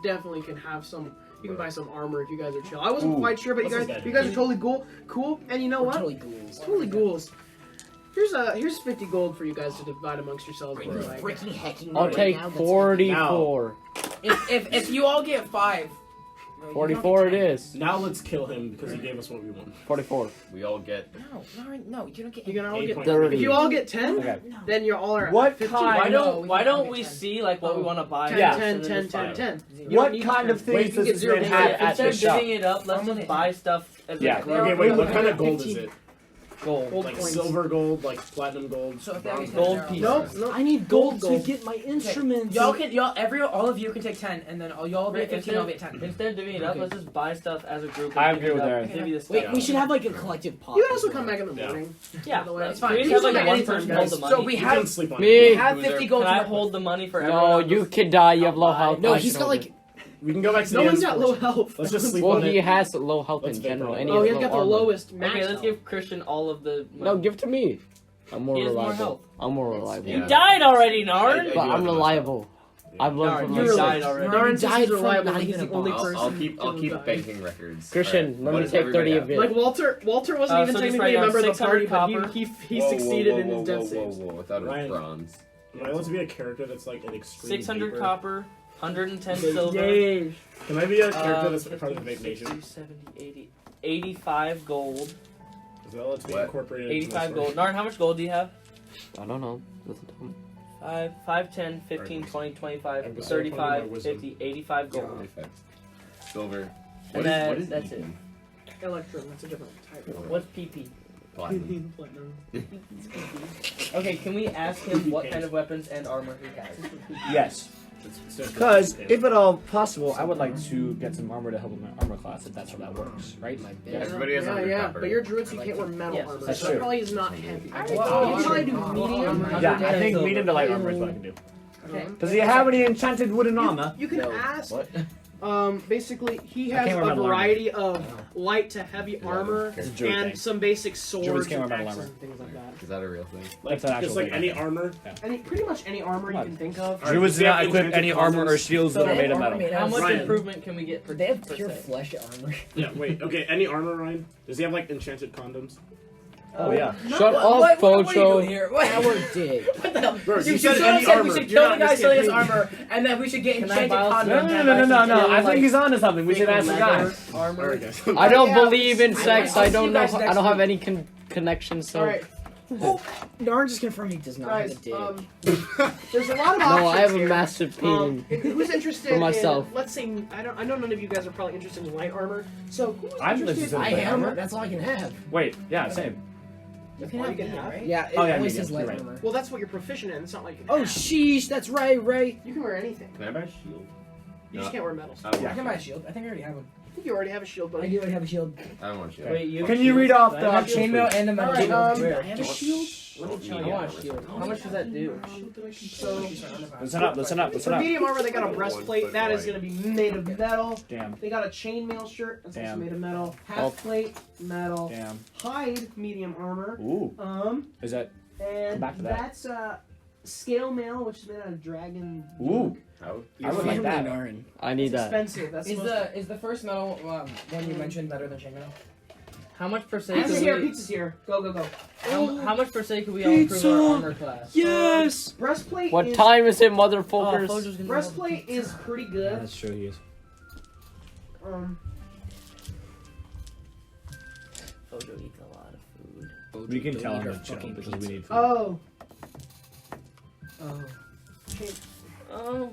definitely can have some. You can buy some armor if you guys are chill. I wasn't quite sure, but What's this guy you guys do? are totally cool. And you know what? Totally ghouls. Totally ghouls. Here's 50 gold for you guys to divide amongst yourselves. Are you But like, freaking hecking me I'll right take now? That's 44. If you all get 5. no, you 44 it don't get is. Now let's kill him because he gave us what we want. 44. We all get 10. No, you don't get. you're gonna all get 8.3. if you all get 10, Okay. then you're all are What 15. kind- why No, don't we why don't don't get we 10. see like what we want to buy? 10, first 10, and then 10, just buy 10, it? 10. You don't What need kind 10. of things you does get this zero man days. have at Instead the of shop? divvying it up, let's just buy stuff as Yeah. a group. Okay, wait, what kind of gold is 15. it? Gold. Gold Like coins. silver gold, like platinum gold, So if they bronze get gold 10, piece. Nope, nope. I need Gold, gold, gold. to get my instruments. all of you can take 10, and then y'all be at 15, I'll be at 10. Instead of divvying it up, let's just buy stuff as a group. I and agree divvy with it up, Aaron. divvy the stuff. Wait, we should have like a collective pot. You can also come back in the Yeah. morning. Yeah, by the way. that's fine. fine. We You just have can like come one anytime, person guys. hold the money. So we You have can sleep on we it. Me. have 50 gold. Can to I work with. hold the money for No, everyone? you can die. You have low I'll buy. health. No, I he's should got hold like. it. We can go back to No the one's end got low portion. health. Let's just sleep Well, on he it. has low health Let's in vapor general. on it. And Oh, he he's has got low the armor. lowest max. Okay, let's health. give Christian all of the. No, give to me. I'm more He has more reliable. health. I'm more reliable. You Yeah. died already, I Naren. do But have I'm the reliable. I've learned Naren, from you myself. died already. Naren says died he's from reliable. not He's even the a only boss. person. I'll who keep died. banking records. Christian, Alright, let what me does take everybody 30 have? of it. Like Walter wasn't even So just technically write a down member of the 600 party, but copper. he succeeded in his death saves. Whoa, I thought it was Ryan. bronze. Right, let's be a character that's like an extreme 600 vapor. copper, 110 silver. Yay. Can I be a character that's part of the Vape 50, Nation? 60, 70, 80, 85 gold. As well, let's be What? incorporated into 85 this gold. Naren, how much gold do you have? I don't know. Doesn't tell me. 5, 10, 15, 20, 25, I'm just 35, my wisdom. 50, 85 gold. Perfect. Silver. And What is that's Ethan? Electrum, that's a different type. What's PP? Platinum. Platinum. Okay, can we ask him what kind of weapons and armor he has? Yes. It's Because, if at all possible, I would like to get some armor to help with my armor class, if that's how that works, right? My Yes. Everybody has Yeah, 100 yeah, copper. but you're druid, so you can't wear metal Yes, armor. that's so true. that probably is not heavy. Well, You can probably do well, medium. Yeah, I think Silver. medium to light armor is what I can do. Okay. Does he have any enchanted wooden armor? You can No. ask. What? Basically, he I has can't a remember variety of light to heavy armor It's a druid and thing. some basic swords Druids and can't wear metal axes armor. and things like that. Is that a real thing? Like, That's an actual just like thing, any I think. armor. Pretty much any armor you can think of. Alright, Druids does do he not have equip enchanted any armor or condoms? shields that are made of metal. How much Ryan. improvement can we get per They have per pure se? flesh armor. Yeah, wait. Okay, any armor, Ryan? Does he have like enchanted condoms? Oh, yeah. Shut up, What are you Pocho. doing here? What? Our dick. What the hell? Bro, You you should said have any said armor. we should You're kill the not guy this selling his campaign. armor, and then we should get Can I enchanted borrow some- condoms. No. I like, think he's onto something. We should ask the guy. Armor. Alright, guys. I don't Yeah, believe in I- sex. I'll I see don't you know. guys I next don't have week. any connections. So Alright, Darn just confirmed he does not have a guys, dick. there's a lot of no, options I have a here. massive penis. Who's interested For myself. in, let's say, I know none of you guys are probably interested in light armor, so who's I'm interested interested in I light am. armor. That's all I can have. Wait, yeah, same. You all can you have can medium, have? right? Yeah, it Oh, yeah, always medium, says light you're right. armor. Well, that's what you're proficient in. It's not like you can Oh have. sheesh, that's right, Ray. You can wear anything. Can I buy a shield? You just can't wear medals. I don't I want can buy a shield. I think I already have one. I think you already have a shield, I buddy. do already have a shield. I don't want shield. Wait, you Can you read off I the have Chainmail and a Alright, magic. Where? I have a shield. Let me I want a shield. How much does that do? So, Listen up, listen up, listen for up. medium armor, they got a breastplate. That is going to be made of metal. Damn, They got a chainmail shirt. That's also Damn. made of metal. Half plate, metal. damn. Hide, medium armor. Ooh, is that? And back to that. that's scale mail, which is made out of dragon. Ooh, I would. I would like that. Naren. I need It's that. expensive. That's Is the first metal one you mentioned better than chainmail? How much per se Pizza's could here. we? Pizza's here. Go, go, go. How much per se could we all improve our armor class? Yes. Breastplate. What is, time is it, Oh, motherfuckers? Flojo's gonna Breastplate is pretty good. That's true. He is. Flojo eats a lot of food. We can tell him to chill because we need food. Oh. Oh.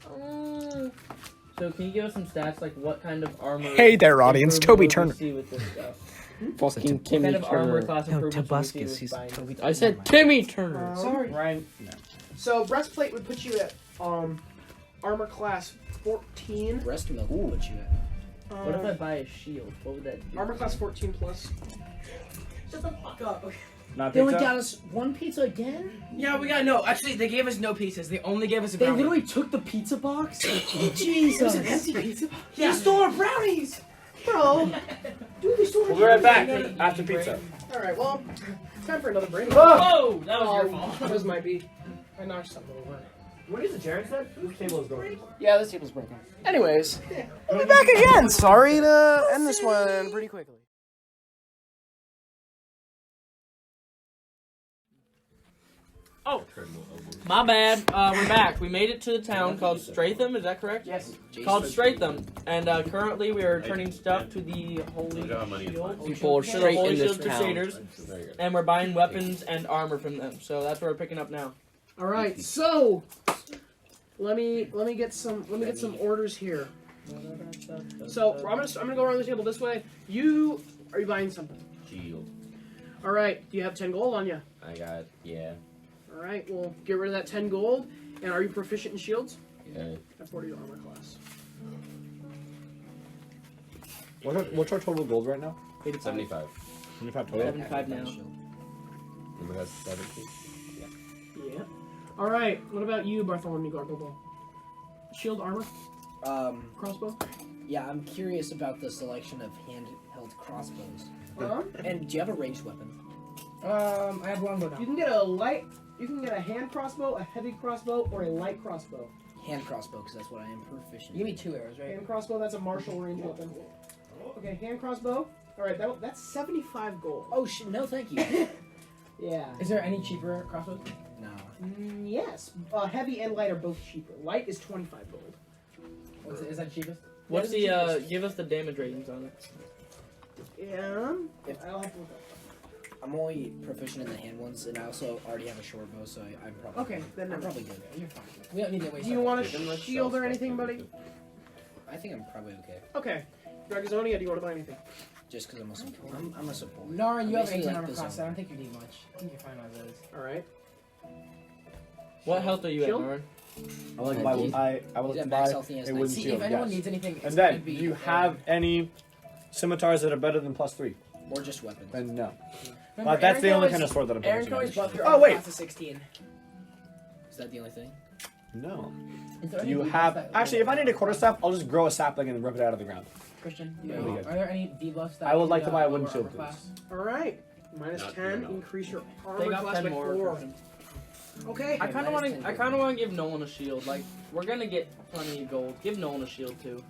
Oh. So can you give us some stats, like what kind of armor? Hey there, audience. Toby improvement Turner. would we see with this stuff? Fucking What Timmy kind of armor Turner. class No, improvements would we see Tobuscus, with he's buying Toby this? I said Timmy Turner. Sorry. Ryan. No. So breastplate would put you at armor class 14. Breast milk will put you at. What if I buy a shield? What would that do? Armor class 14 plus. Shut the fuck up. Not They only pizza. got us one pizza again? Yeah, we got no. Actually, they gave us no pizzas. They only gave us a They brownie. literally took the pizza box? It was an empty pizza. Yeah. They stole our brownies, bro. Dude, they stole our We'll be right back Brownies. after pizza. Alright, well, time for another break. Oh, that was your fault. This might be. I knocked something over. What is it, Jared said? This table is broken. Yeah, this table's broken. Anyways, we'll be back again. Sorry to end this one pretty quickly. Oh, my bad. We're back. We made it to the town called Stratham. Is that correct? Yes. Called Stratham, and currently we are returning stuff to the Holy Shield. People are To the straight Holy in this Shield town. Crusaders, and we're buying weapons and armor from them. So that's what we're picking up now. Alright, so let me get some orders here. So I'm gonna go around the table this way. Are you buying something? Shield. Alright, do you have 10 gold on you? I got, yeah. Alright, well get rid of that 10 gold. And are you proficient in shields? Yeah. At 40 armor class. What's our total gold right now? 75. 25 total. 75 now. Remember that's 17? Yeah. Alright, what about you, Bartholomew Garglable? Shield armor? Crossbow? Yeah, I'm curious about the selection of handheld crossbows. Uh-huh. And do you have a ranged weapon? I have longbow now. You can get a hand crossbow, a heavy crossbow, or a light crossbow. Hand crossbow, because that's what I am proficient You give in. me 2 arrows, right? Hand crossbow, that's a martial range weapon. Okay, hand crossbow. Alright, that's 75 gold. Oh, no, thank you. Yeah. Is there any cheaper crossbows? No. Yes. Heavy and light are both cheaper. Light is 25 gold. Is that cheapest? What's That is the the give us the damage ratings on it? Yeah. I'll have to look up. I'm only proficient in the hand ones, and I also already have a short bow, so I'm probably Okay, then I'm never probably good. You're fine. We don't need to waste. Do you want a shield or anything, buddy? I think I'm probably okay, Okay. DragAzonia, do you want to buy anything? just because I'm a support. I'm a support. Naren, you have Basically 18 like armor this class. one. I don't think you need much. I think you're fine as is. Alright. What health are you Shield? at, Naren? I would like Yeah, to he's- buy. I would like He's to at max buy health, he has a 19. wooden See, shield. if anyone Yes. needs anything, it's And gonna then, be, do you have any scimitars that are better than +3? Or just weapons. Then no. Remember, That's Aaron the only can kind of sword that I'm Aaron proficient can always buff in. your Oh armor wait, class to 16. Is that the only thing? no. Is there Do any you debuffs have? that- Actually, if I need a quarterstaff, I'll just grow a sapling and rip it out of the ground. Christian, Yeah, are we good. there any debuffs that I would you, like to buy a lower wooden shield, armor class? Alright. Minus Not 10, no. increase your They armor got class 10 by more. 4. Christian. Okay. I kind of minus want 10 to. I kind of want to give Nolan a shield. Like we're gonna get plenty of gold. Give Nolan a shield too.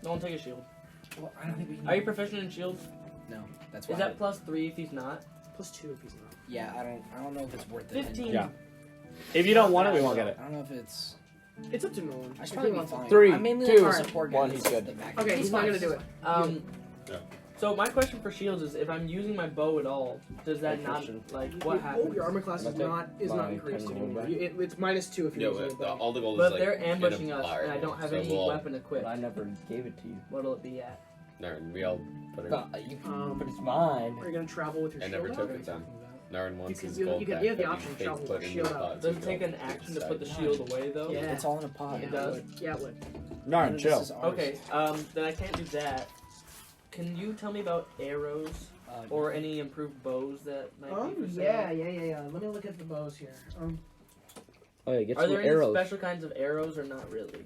Nolan, take a shield. Well, I don't think we can. Are you proficient in shields? No, that's why. Is that +3 if he's not? Plus 2 if he's not. Yeah, I don't know if it's worth it. 15. Yeah. If you don't want it, we won't get it. I don't know if it's. It's up to Nolan. I If should he probably be wants it. fine. 3, I'm mainly 2, a support guy. 1, he's That's good. the back. Okay, he's not gonna do it. Yeah. So my question for shields is, if I'm using my bow at all, does that not like what Oh, happens? your armor class is Okay. not My increased 10 anymore. gold, It's minus 2 if you're No, using but a bow. all the gold But is if like they're in a ambushing us flower and I don't have so any we'll all- weapon equipped, But I never gave it to you. what'll it be at? No, we all put it. But it's mine. Are you gonna travel with your I shield? never out? took it then. Naren wants his you gold can- back. you have the but option to he shuffle put the in shield the out. pots Does it of take gold an action to beside put the him. shield away though? Yeah. It's all in a pot. It does? Yeah, it would. Narn, This chill. is ours. Okay, then I can't do that. Can you tell me about arrows or any improved bows that might be for sale? Yeah. Let me look at the bows here. Oh yeah, get Are some there any arrows. special kinds of arrows or not really?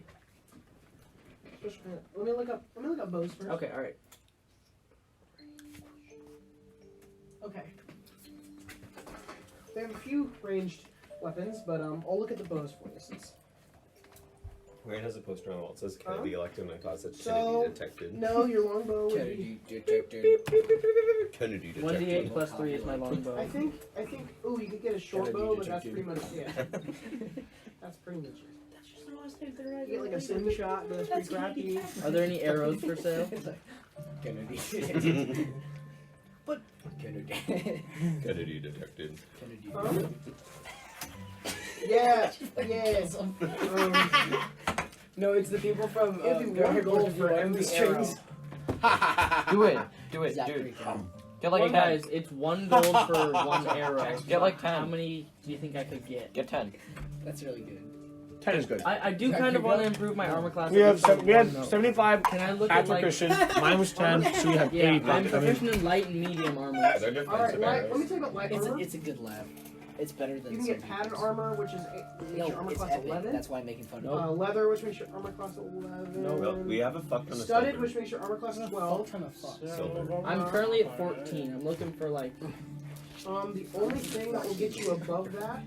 Let me look up bows first. Okay, alright. Okay. They have a few ranged weapons, but I'll look at the bows for you since. Rand has a poster on the wall. It says Huh? Kennedy elected, and I thought it said So- Kennedy detected. No, your longbow would be. Kennedy detected. Kennedy 1d8 detected. plus 3 is my longbow. I think. Ooh, you could get a short Kennedy bow, but that's detected. pretty much it. That's pretty much it. You get like a sim shot, but it's pretty crappy. Are there any arrows for sale? Kennedy. But Kennedy. Kennedy detected. Kennedy. Yeah. No, it's the people from It'd be one gold for every strings. Do it, dude. Get like guys, it's 1 gold for 1 arrow. Get like 10. How many do you think I could get? Get 10. That's really good. 10 is good. I do kind of want to improve my armor class. We at have least by we had 1 though. 75 Can I look at at like? Christian. Mine was 10, so you have Yeah, 85. I'm I mean, proficient in light and medium armor. They're defensive Alright, let me arrows. tell you about light It's armor. a good laugh. It's better than You can some get padded people's. armor, which is makes your armor it's class epic. 11. That's why I'm making fun of it. Leather, which makes your armor class 11. Well, we have a fuck ton of Studded, silver. which makes your armor class 12. Silver. I'm currently at 14. I'm looking for like. The only thing that will get you above that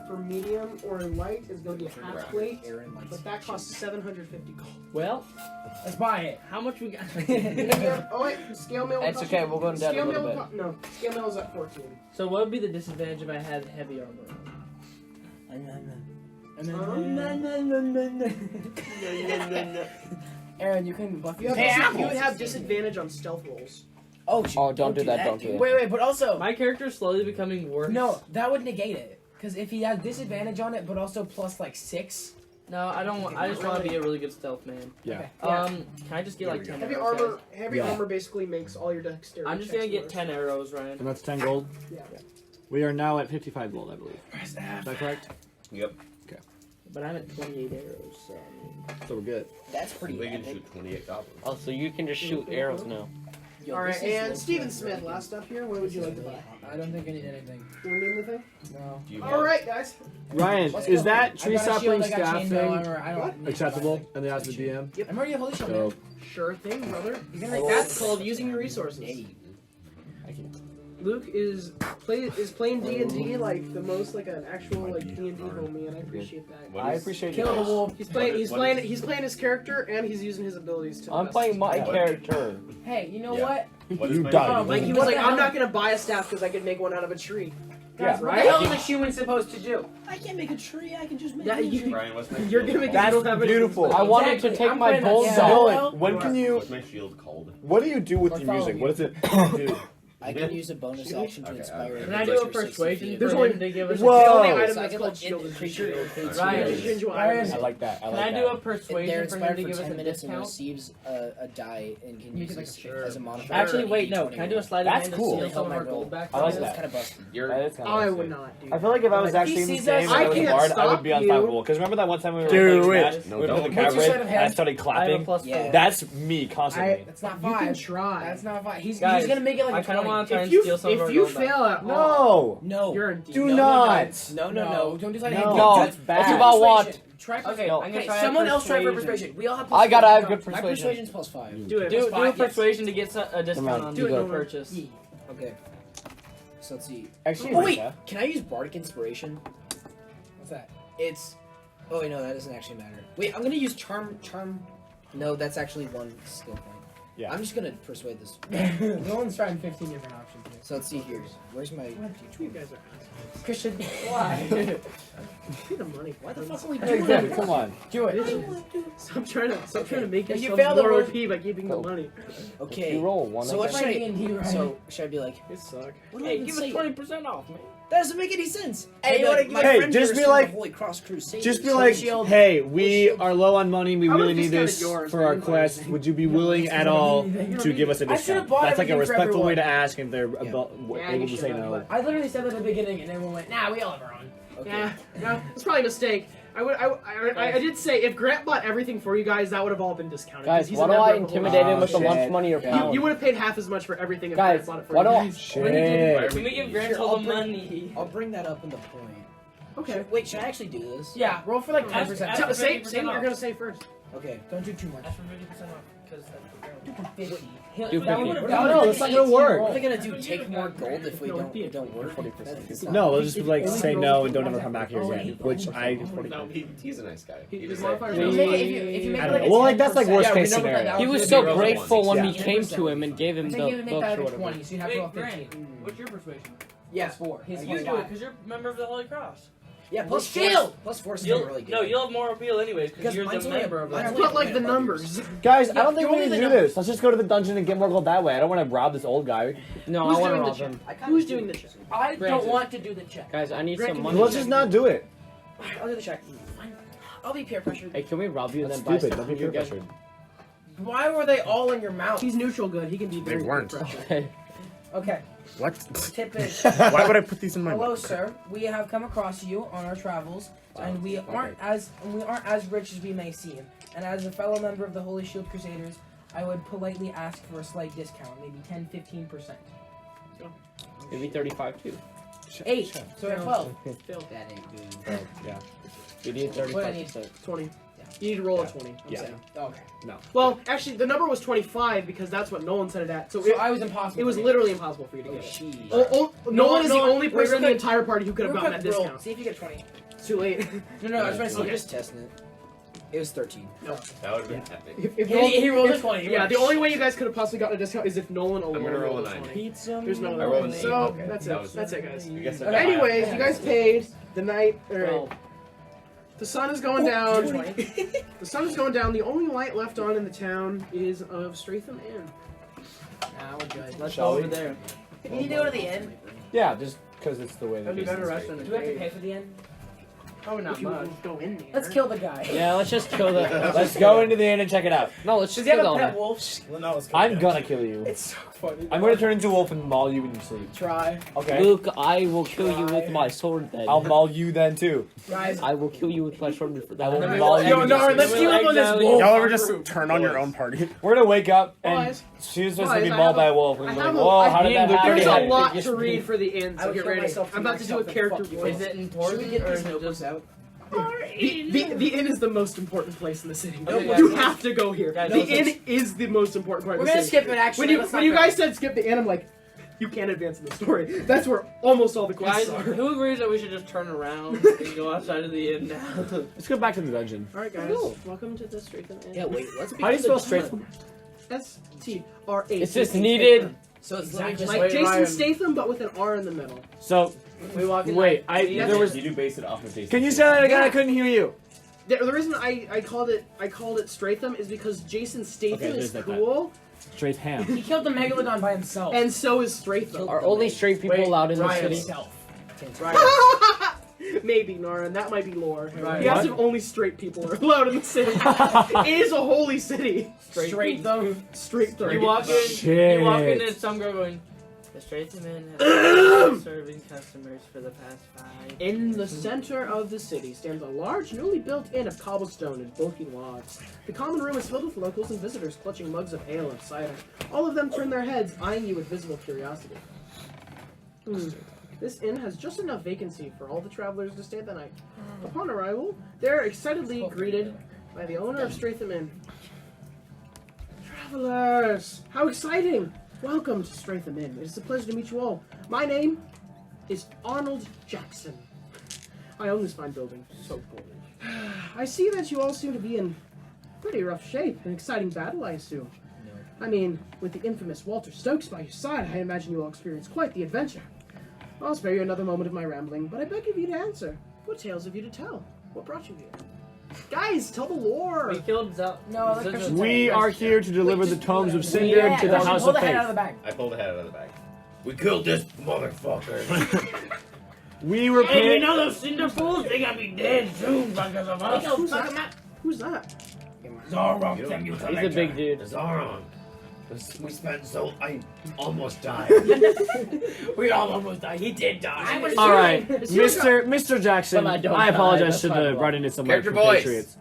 for medium or light is going to be a half plate, Aron likes but that costs 750 gold. Well, Let's buy it. how much we got? Medium, oh wait, scale mail. will It's cost okay, you- we'll go down a scale little mail bit. will no, scale mail is at 14. So what would be the disadvantage if I had heavy armor? Aaron, you can buff You, have you would have disadvantage on stealth rolls. Oh, Oh, don't do that, don't do dude. that. Wait, but also, My character is slowly becoming worse. no, that would negate it. Because if he has disadvantage on it, but also plus like 6. No, I don't want. I just want to be a really good stealth man. yeah. Can I just get like 10 Heavy arrows? armor, guys? heavy Yeah. armor basically makes all your dexterity. I'm just checks gonna get worse. 10 arrows, Ryan. And that's 10 gold. Yeah. We are now at 55 gold, I believe. Is that correct? Yep. But I'm at 28 arrows, so I mean. So we're good. That's pretty We can epic. shoot 28 goblins. Oh, so you can just shoot arrows now. Yo, All right, this is and low-key Stephen really Smith, good. last up here. What would you like to buy? I don't think I need anything. You want to name the thing? No. Do you All right, guys. Ryan, Let's is go. that I tree got a shield, sapling I got staff chainmail thing armor, I don't need acceptable? And they asked the DM? I'm already a holy shield. So, man. Sure thing, brother. You're gonna make That's called using your resources. Luke is playing D&D like the most like an actual like D&D homie, and I appreciate that. What I is- appreciate Kill the wolf. He's playing What he's playing his character and he's using his abilities to. the I'm best. playing my What? character. Hey, you know Yeah. what? What is You my died. Oh, Like he What was like, the I'm hell? not gonna buy a staff because I could make one out of a tree. Yeah. What the hell is a human supposed to do? I can't make a tree. I can just make Yeah, a you- tree. Ryan, what's my You're shield gonna make called? you don't have any- beautiful. I wanted to Exactly. take I'm my playing bold that- out. Nolan, when can you? What's my shield called? What do you do with your Bartholomew. music? What does it do? I can use a bonus action to Okay, inspire. okay. Can I do a persuasion There's for only- him to give us There's a Whoa. the only So item So I that's can called like shield is increase shield. your Ryan. Individual Ryan. items. I like that. I Can like I do a that. If they're persuasion for him inspired to for give us 10 a minutes and discount? receives a die and can You use can this take as a modifier. Actually, and wait, you no. D20 Can I do a roll. sleight of That's hand cool. to steal some of Help our my roll. gold back? I like from that. That's kind of busted. You're, That is kinda I nice. would not do. I feel like if I was Like, actually he in this sees game us- and I was a I bard, can't I would stop be you. unstoppable. Because remember that one time we were Do playing it. Smash? No, We were don't. playing the What's your cabaret, sleight of and I hand? started I have a clapping. plus Yeah. 4. That's me constantly. That's not You can 5. try. That's not 5. He's Guys, gonna make it like I a kind of 20. want to try and If you steal some of our if you gold back. fail at all, No! No. you're in Do deep. not! No, don't do sleight of hand. No, Do- that's do bad. persuasion. That's what I want. Try Okay, persuasion. I'm gonna try a someone else try for persuasion. persuasion. We all have I gotta have good My persuasion. persuasion's plus 5. Do it. Do Plus 5, a yes. persuasion to get a discount on, on do it, the Nolan. purchase. Okay. So let's see. Excuse Oh me, wait, sir. can I use Bardic Inspiration? What's that? It's. Oh wait, no, that doesn't actually matter. Wait, I'm gonna use Charm. No, that's actually one skill point. Yeah. I'm just gonna persuade this. Nolan's trying 15 different options here. So let's see here. Where's my You guys are. Christian, why? Give the money. Why the fuck are we Hey, doing Xander, this? come on. Do it. Stop trying to make If you yourself fail the more word- OP by keeping the money. Okay. You roll one. So I what guess. should I? D&D, right? So should I be like? It suck. What do I Hey, even give say? us 20% off, man. That doesn't make any sense. Hey, my hey, friend just here be is like- the Holy Cross Crusade. Just be like, hey, we are low on money. We I really would've need discounted this yours, for our man. quest. Would you be willing at all to give us a I should've discount? bought That's like a everything for respectful way everyone. to ask if they're Yeah, able you to say should have, no. but- I literally said that at the beginning, and everyone went, "Nah, we all have our own." Yeah, no, it's probably a mistake. I did say if Grant bought everything for you guys, that would have all been discounted. 'cause Guys, he's why a do member I of the Holy intimidate him Oh, with the shit. lunch money or pound? You would have paid half as much for everything if Guys, Grant bought it for why you. don't- Shit. Can we give Grant Sure, all I'll the bring- money? I'll bring that up in the point. Okay. Wait, should I actually do this? Yeah, roll for like 10%. Ask- Say 50% what you're off. gonna say first. Okay. Don't do too much. That's for 50% off. Because Do 50. Do That 50. would've- No, that would've it's not been gonna 18 work. What are roll. they gonna do? Take more gold if we don't work? No, let's just like say no and don't ever come back here again. Which I. He's a nice guy. His He modifiers If are you make it- if you make I it don't like know. a Well, like that's like 10%. worst Yeah, case remember that scenario. He was was so gonna be grateful when we 10%. came to him and gave him I the think you would make books that or like a whatever. 20, so you'd have to Wait, roll Grant, 15. what's your persuasion? Yeah, 4. His You was do it five. because you're a member of the Holy Cross. Yeah, plus Shield! force. Plus force is You'll, really good. no, you'll have more appeal anyways because Because you're mine's the only a- member of mine's that. only Put like the numbers. Guys, I don't think we only need to the do number- this. Let's just go to the dungeon and get more gold that way. I don't want to rob this old guy. No, Who's I want to doing the rob check? him. Who's doing the check? I Granted. don't want to do the check. Guys, I need Grant, some can money. Let's just not do it. I'll do the check. Fine. I'll be peer pressured. Hey, can we rob you and That's then buy stupid. stuff Don't be from you peer again? pressured. Why were they all in your mouth? He's neutral good. He can be very weren't. pressured. Okay. Okay. What? Tip is, Why would I put these in my hello, book? sir. We have come across you on our travels, and we aren't as rich as we may seem. And as a fellow member of the Holy Shield Crusaders, I would politely ask for a slight discount, maybe 10-15%. Maybe 35 too. 8. So we're at 12. That ain't good. Oh, yeah. We need What I need? 35%. 20. You need to roll a 20. I'm Yeah. saying. Okay. Well, actually, the number was 25 because that's what Nolan set it at. So So I was impossible. it was for me. literally impossible for you to get it. Sheesh. Nolan is the Nolan, only real person in the quick- entire party who could have Real gotten that quick, roll. discount. See if you get 20. It's too late. No, I was trying to see. I'm just testing it. It was 13. No. That would have been epic. If He rolled a if- 20. Yeah, the only way you guys could have possibly gotten a discount is if Nolan alone gonna roll a rolled 9. 20. Pizza. There's no I other rolled way. an 8. So Okay. that's That it. was- That's it, guys. I guess Okay. that's Anyways, you guys paid the night. Roll. The sun is going down. The sun is going down. The only light left on in the town is of Stratham Inn. Nah, we're good. Let's Shall go we? over there. You need to go to the end. Yeah, just because it's the way that That'd be it better is. rest than Do we have to pay for the end? Probably not If you much. go in there. Let's kill the guy. Yeah, let's just kill the. Let's go into the inn and check it out. No, let's Does just he have kill a the pet owner. wolf? Well, no, let's go. I'm gonna kill you. It's so funny. I'm gonna turn into a wolf and maul you in your sleep. Try. Okay. Luke, I will kill you with my sword then. I'll maul you then too. Guys, I will kill you with my sword. I will Then we maul will- you. yo, in your Naren, sleep. let's Then team we'll up on this exile wolf. Y'all ever just turn on your own party? We're gonna wake up and Boys. she's supposed to Boys, be I mauled have by a- a wolf. I And we're have like, a- whoa, I how did that mean, happen? There's Yeah. a lot Biggest to read beef. for the inn, I so would get kill ready. myself to I'm about to max do a out the character fucking voice. Is it in Should Torg we get or these is it notebooks just out? The inn is the most important place in the city. Okay, You guys. have to go here. Guys, The let's- inn is the most important part We're of the gonna city. skip it, actually. When you Let's when not you go. guys said skip the inn, I'm like, you can't advance in the story. That's where almost all the Guys, quests are. who agrees that we should just turn around and go outside of the inn now? Let's go back to the dungeon. All right, guys. Cool. Welcome to the Stratham Inn. Yeah, wait. Let's. How do you spell Stratham? S-T-R-A. It's just needed. So it's Exactly. just Like Wait, Jason Ryan. Statham, but with an R in the middle. So We walk in. wait, there was. You do base it off of Jason. Can you say that again? I couldn't hear you. The reason I called it Stratham is because Jason Statham Okay, is there's that. cool, Straight ham. He killed the Megalodon by himself. and so is Stratham. Are only straight people Wait, allowed in the Ryan. city? Maybe, Naren. That might be lore. Right. He asked What? if only straight people are allowed in the city. It is a holy city. Straight though. Straight through. You walk in. Shit. You walk in and some girl going. The Stratham Inn has been serving customers for the past 5. In the center of the city stands a large, newly built inn of cobblestone and bulky logs. The common room is filled with locals and visitors clutching mugs of ale and cider. All of them turn their heads, eyeing you with visible curiosity. This inn has just enough vacancy for all the travelers to stay the night. Upon arrival, they're excitedly greeted by the owner of Stratham Inn. Travelers! How exciting! Welcome to Stratham Inn. It is a pleasure to meet you all. My name is Arnold Jackson. I own this fine building. So cool. I see that you all seem to be in pretty rough shape. An exciting battle, I assume. I mean, with the infamous Walter Stokes by your side, I imagine you all experienced quite the adventure. I'll spare you another moment of my rambling, but I beg of you to answer. What tales have you to tell? What brought you here? Guys, tell the lore! We killed Zal. No, let Christian We tell are it. here to deliver the tomes of Cinder Yeah, to the Christian, House pull of the head Faith. out of the bag. I pulled the head out of the bag. We killed this motherfucker. We were Hey, you paying. know those cinder fools? They gotta be dead soon because of us. Who's that? Zoron, He's a big dude. Zoron. We spent so. I almost died. We all almost died. He did die. All right, Mr. Jackson. But I don't I apologize die, to that's the my brought in some of my Character voice. compatriots.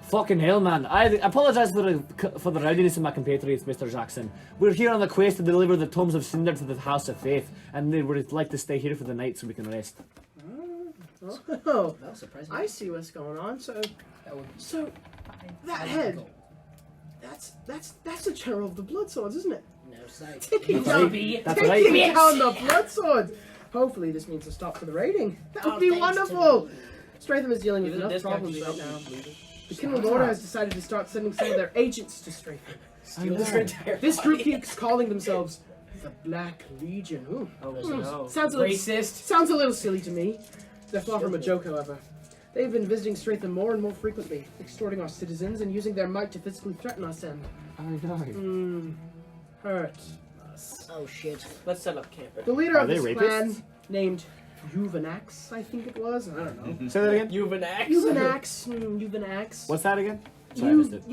Fucking hell, man! I apologize for the rowdiness of my compatriots, Mr. Jackson. We're here on the quest to deliver the tomes of Cinder to the House of Faith, and they would like to stay here for the night so we can rest. Oh, That'll surprise me. I see what's going on. So that I head. go. That's the General of the Blood Swords, isn't it? No sight. Taking That's right. That's taking right. down the Blood Swords. Hopefully, this means a stop for the raiding. That would be wonderful. Stratham is dealing with Give it a enough discount problems to right show now. me. The Kindled Order has decided to start sending some of their agents to Stratham. Steal their entire This group body. keeps calling themselves the Black Legion. Ooh. Oh, no. Sounds a little Racist. Sounds a little silly to me. They're far from a joke, however. They've been visiting Stratham more and more frequently, extorting our citizens and using their might to physically threaten us and I know. hurt us. Oh shit. Let's set up camp. The leader Are of they this rapists? clan, named Uvanax, I think it was. I don't know. Say that again. You have an axe? Uvanax. What's that again? Sorry, I missed it.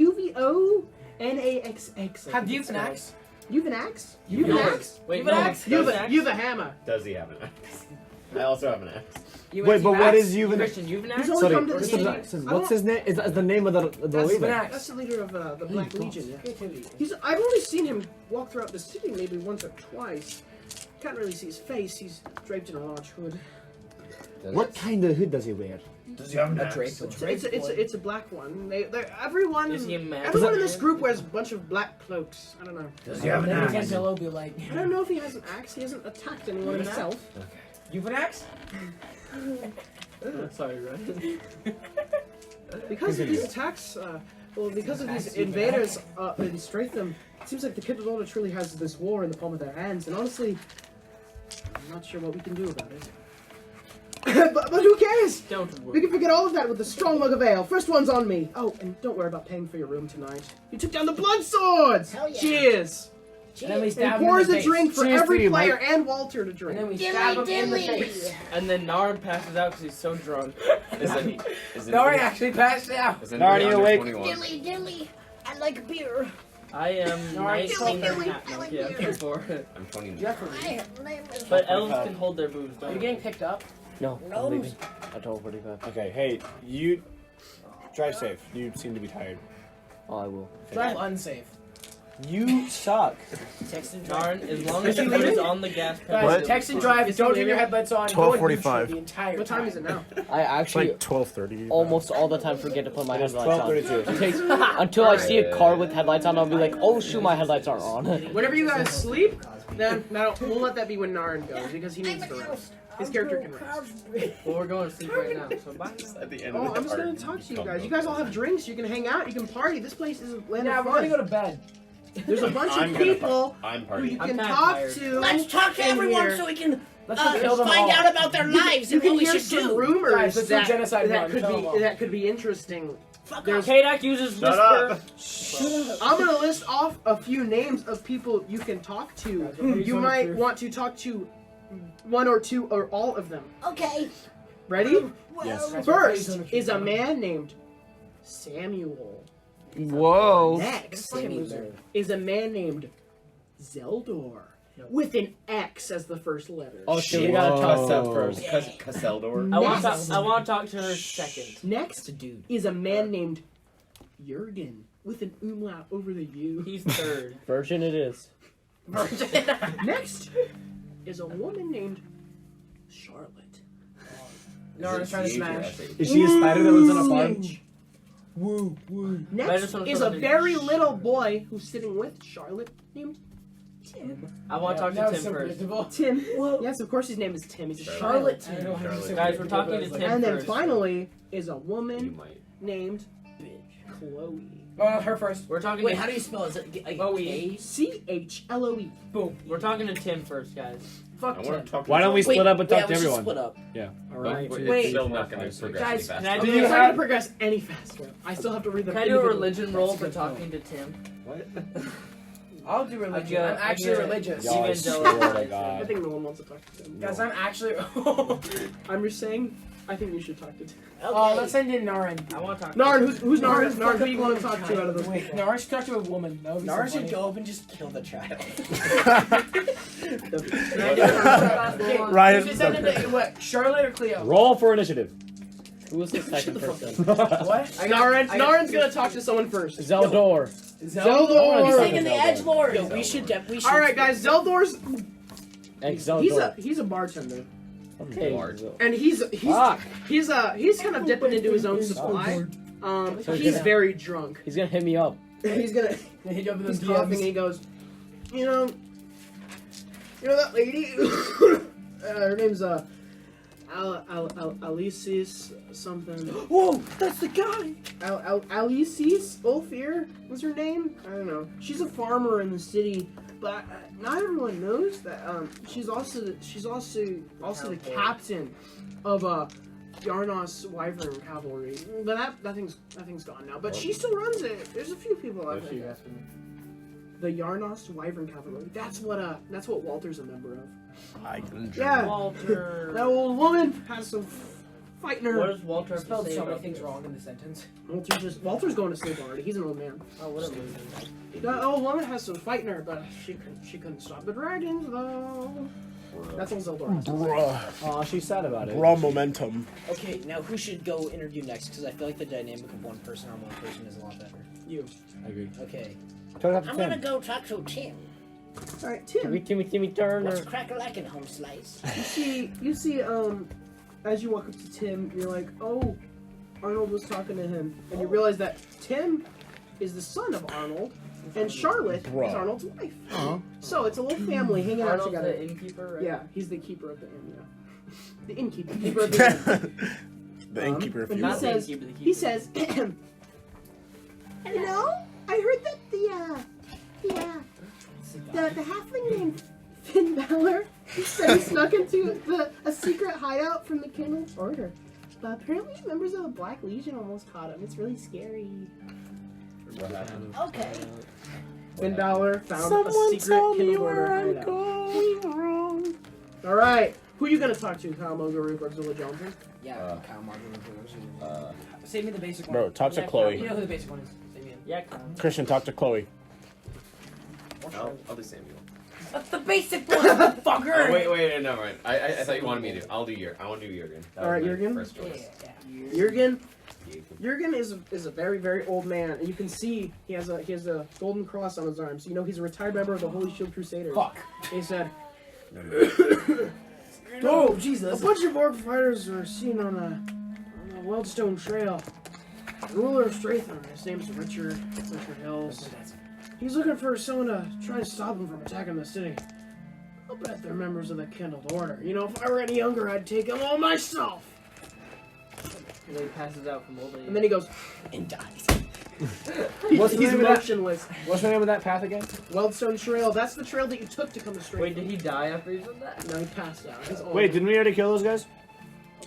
UVONAXX. Have you an axe? Uvanax? Uvanax? Wait, no. Uvanax? Uva hammer. Does he have an axe? I also have an axe. Wait, but what is Uvan? Christian, you have an He's axe? only Sorry, come to the Mr. city. Jackson. I What's don't- his name? Is that the name of the That's leader? an axe. That's the leader of the Black Legion. Yeah. I've only seen him walk throughout the city maybe once or twice. Can't really see his face. He's draped in a large hood. What kind of hood does he wear? Does he have an A axe? drape. It's a black one. Everyone Is he a man? everyone in this group wears a bunch of black cloaks. I don't know. Does he have an Then axe? again, Pillow be like, I don't know if he has an axe. He hasn't attacked anyone An axe? himself. you have an axe? Sorry, Ryan. Because of these attacks, because of these invaders in Stratham, it seems like the Kindled Order truly has this war in the palm of their hands. And honestly, I'm not sure what we can do about it. but who cares? Don't We worry. can forget all of that with a strong mug of ale. First one's on me. Oh, and don't worry about paying for your room tonight. You took down the blood swords! Hell yeah. Cheers! And then we And stab him pours in a the drink face. for Cheers to every you, player Mike. and Walter to And drink. then we stab him in the face. And then Naren passes out because he's so drunk. Naren actually passed out. Naren, you awake? Dilly, dilly. I like beer. I am Naren, 19 Dilly, and I like yeah, beer. 24. I'm 20. But elves can hold their booze, Are don't you they? getting picked up? No, I'm leaving. I told 45. Okay, hey, you drive safe. You seem to be tired. Oh, I will. Drive unsafe. You suck. Text and drive. Naren, as long as your foot is on the gas pedal. Guys, What? text and drive. Don't turn your headlights on. Go on 12:45. YouTube the entire What time is it now? I actually Like 12:30. almost all the time forget to put my It's headlights on. 12:32. It takes until I see a car with headlights on, I'll be like, oh shoot, my headlights aren't on. Whenever you guys sleep, then we'll let that be when Naren goes because he needs to rest. His character can rest. Well, we're going to sleep right now, so bye. At the end Oh, of the I'm just gonna party, talk to you come guys. go. You guys all have drinks. You can hang out. You can party. This place is a land Yeah, of we're gonna fun. go to bed. There's a bunch I'm of gonna people I'm who you partying. I'm can kinda talk tired. to. Let's talk to in everyone here. so we can Let's go kill them find all. out about their lives You and can what we hear should some do. rumors Guys, let's do that, genocide that run. could Kill them all. be interesting. Fuck There's- off. Kaddack uses Shut whisper. up. I'm gonna list off a few names of people you can talk to. You might want to talk to one or two or all of them. Okay. Ready? Yes. First is a man named Samuel. Whoa. Next is a man named Zeldor with an X as the first letter. Oh shit, we gotta talk Whoa. that first. Casseldor. I want Next. to talk to her second. Next dude. is a man named Jurgen with an umlaut over the U. He's third. Virgin it is. Next is a woman named Charlotte. Naren's trying to smash. Is she a spider that lives on a farm? Woo, woo. I Next just wanna is throw a that in. very little boy who's sitting with Charlotte named Tim. I want to talk That to was Tim so first. predictable. Tim. Yes, of course his name is Tim. He's a Charlotte. Charlotte I don't know Tim. how to say Guys, we're talking to predictable, Tim. but And then first. finally is a You woman might. named Chloe. her first. We're talking Wait, to how do you spell it? Is it like Chloe. A? CHLOE. Boom. We're talking to Tim first, guys. Fuck I want Tim. to talk to Why don't we Wait, split up and Yeah, talk to we should everyone? split up. Alright. But Wait. it's still not going to progress Guys, any Can I faster. do It's you not gonna have? progress any faster. I still have to read the Can I do a individual- religion roll for talking to Tim? What? I'll do religion. I I'm actually religious. Y'all, I Even swear though- to God. I think no one wants to talk to Tim. Guys, I'm actually. I'm just saying, I think you should talk to Tim. Oh, let's send in Naren. I want to talk. Naren, who's Naren? Naren, who do you want to talk to out of the Wait, Naren should talk to a woman. That would be Nara so should funny. go up and just kill the child. Ryan. We should send it to what? Charlotte or Cleo? Roll for initiative. Who was the second person? What? Naren's gonna talk to someone first. Zeldor. Zeldor. He's Singing the Edgelord. Yo, we should. All right, guys. Zeldor's Zeldor. he's a bartender, Hey. and he's kind of dipping into his own supply. So He's gonna- very drunk. He's gonna hit me up. He's gonna Hit you up with he's those coughing, and DMs. he goes, you know that lady. Her name's Alices something. Whoa, that's the guy. Alices Ulfir was her name. I don't know. She's a farmer in the city, but not everyone knows that. She's also the captain of Yharnost Wyvern Cavalry. But that thing's gone now. But she still runs it. There's a few people out there. The Yharnost Wyvern Cavalry. That's what Walter's a member of. I can Yeah. Walter. That old woman has some fight in her. What does Walter have to Spelled say so many about things this? wrong in the sentence. Walter's going to sleep already. He's an old man. Oh, what a loser. That old woman has some fight in her, but she couldn't stop the dragons though. That's all Zeldor has. Bruh. Aw, she's sad about it. Raw momentum. Okay, now who should go interview next? Because I feel like the dynamic of one person on one person is a lot better. You. I agree. Okay. Talk to I'm gonna Tim. go talk to Tim. All right, Tim. Timmy Turner. What's crack-a-lackin', home slice? You see, as you walk up to Tim, you're like, oh, Arnold was talking to him, and you realize that Tim is the son of Arnold, and Charlotte is Arnold's wife. So it's a little family hanging out Arnold's together. the innkeeper, right? Yeah, he's the keeper of the inn. Yeah, the innkeeper. Keeper of the inn. The innkeeper, if and you Not will. the says- innkeeper, the keeper. He says, "Hello, I heard that the halfling named Finn Balor said he snuck into a secret hideout from the Kindled Order. But apparently members of the Black Legion almost caught him. It's really scary." Okay. Finn Balor found a secret Kindled Order hideout. All right, who are you gonna talk to? Kylmogaruk or Rhogzula-Johnson? Yeah, Kyle Martin. Save me the basic one. Bro, talk to Yeah, You Chloe. know who the basic one is. Save me in. Yeah, Kyle. Christian, talk to Chloe. I'll do Samuel. That's the basic one, fucker. Oh, wait, never mind. I thought you wanted me to. I'll do I want to do Jurgen. That All right, was my Jurgen? First choice. Jurgen is a very, very old man, and you can see he has a golden cross on his arm, so you know he's a retired member of the Holy Shield Crusaders. Fuck. He said, Oh, a Jesus. bunch of orc fighters were seen on a Weldstone Trail. The ruler of Stratham, his name's Richard Hills. He's looking for someone to try to stop him from attacking the city. I'll bet they're members of the Kindled Order. You know, if I were any younger, I'd take them all myself. And then he passes out from old age. And then he goes, And dies. What's the he's name of that? motionless. What's the name of that path again? Weldstone Trail. That's the trail that you took to come to Stratham. Wait, did he die after he said that? No, he passed out. He's old. Wait, didn't we already kill those guys?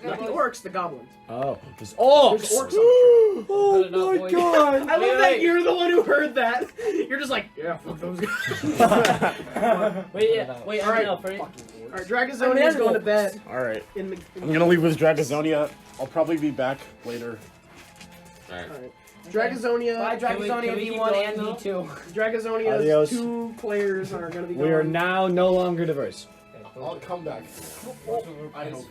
Not the orcs, the goblins. Oh, there's There's orcs. orcs on the Oh Cut it out, my boys. god! trail. I love Wait, that wait. you're the one who heard that. You're just like, yeah, fuck those guys. Wait, yeah. Wait, All right. Alright. Alright, Dragazonia is going to bed. Alright. In the, I'm gonna leave with DragAzonia. I'll probably be back later. Alright. Alright. Dragazonia. Bye, Dragazonia we keep V1 going, and though? V2. Dragazonia's Adios. 2 players are going to be We are going. now no longer diverse. I'll come back. I hope.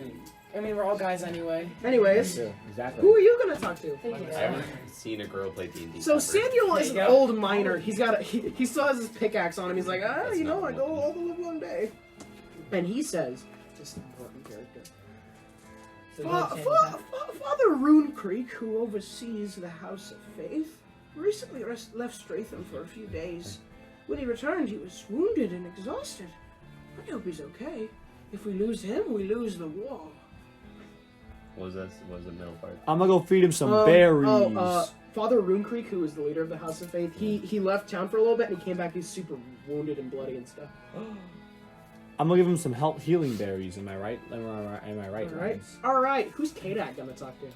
I mean, we're all guys anyway. Anyways, Yeah, exactly. who are you going to talk to? I haven't seen a girl play D&D. So ever. Samuel is an There you go. old miner. He still has his pickaxe on him. He's like, That's you know, not I go all the live one day. And he says, this is an important character. Father Rune Creek, who oversees the House of Faith, recently left Stratham for a few days. When he returned, he was wounded and exhausted. I hope he's okay. If we lose him, we lose the war. What was the middle part? I'm gonna go feed him some berries. Father Rune Creek, who is the leader of the House of Faith, he left town for a little bit and he came back. He's super wounded and bloody and stuff. I'm gonna give him some healing berries. Am I right? Am I right? All right, guys? all right. Who's Kaddack gonna talk to?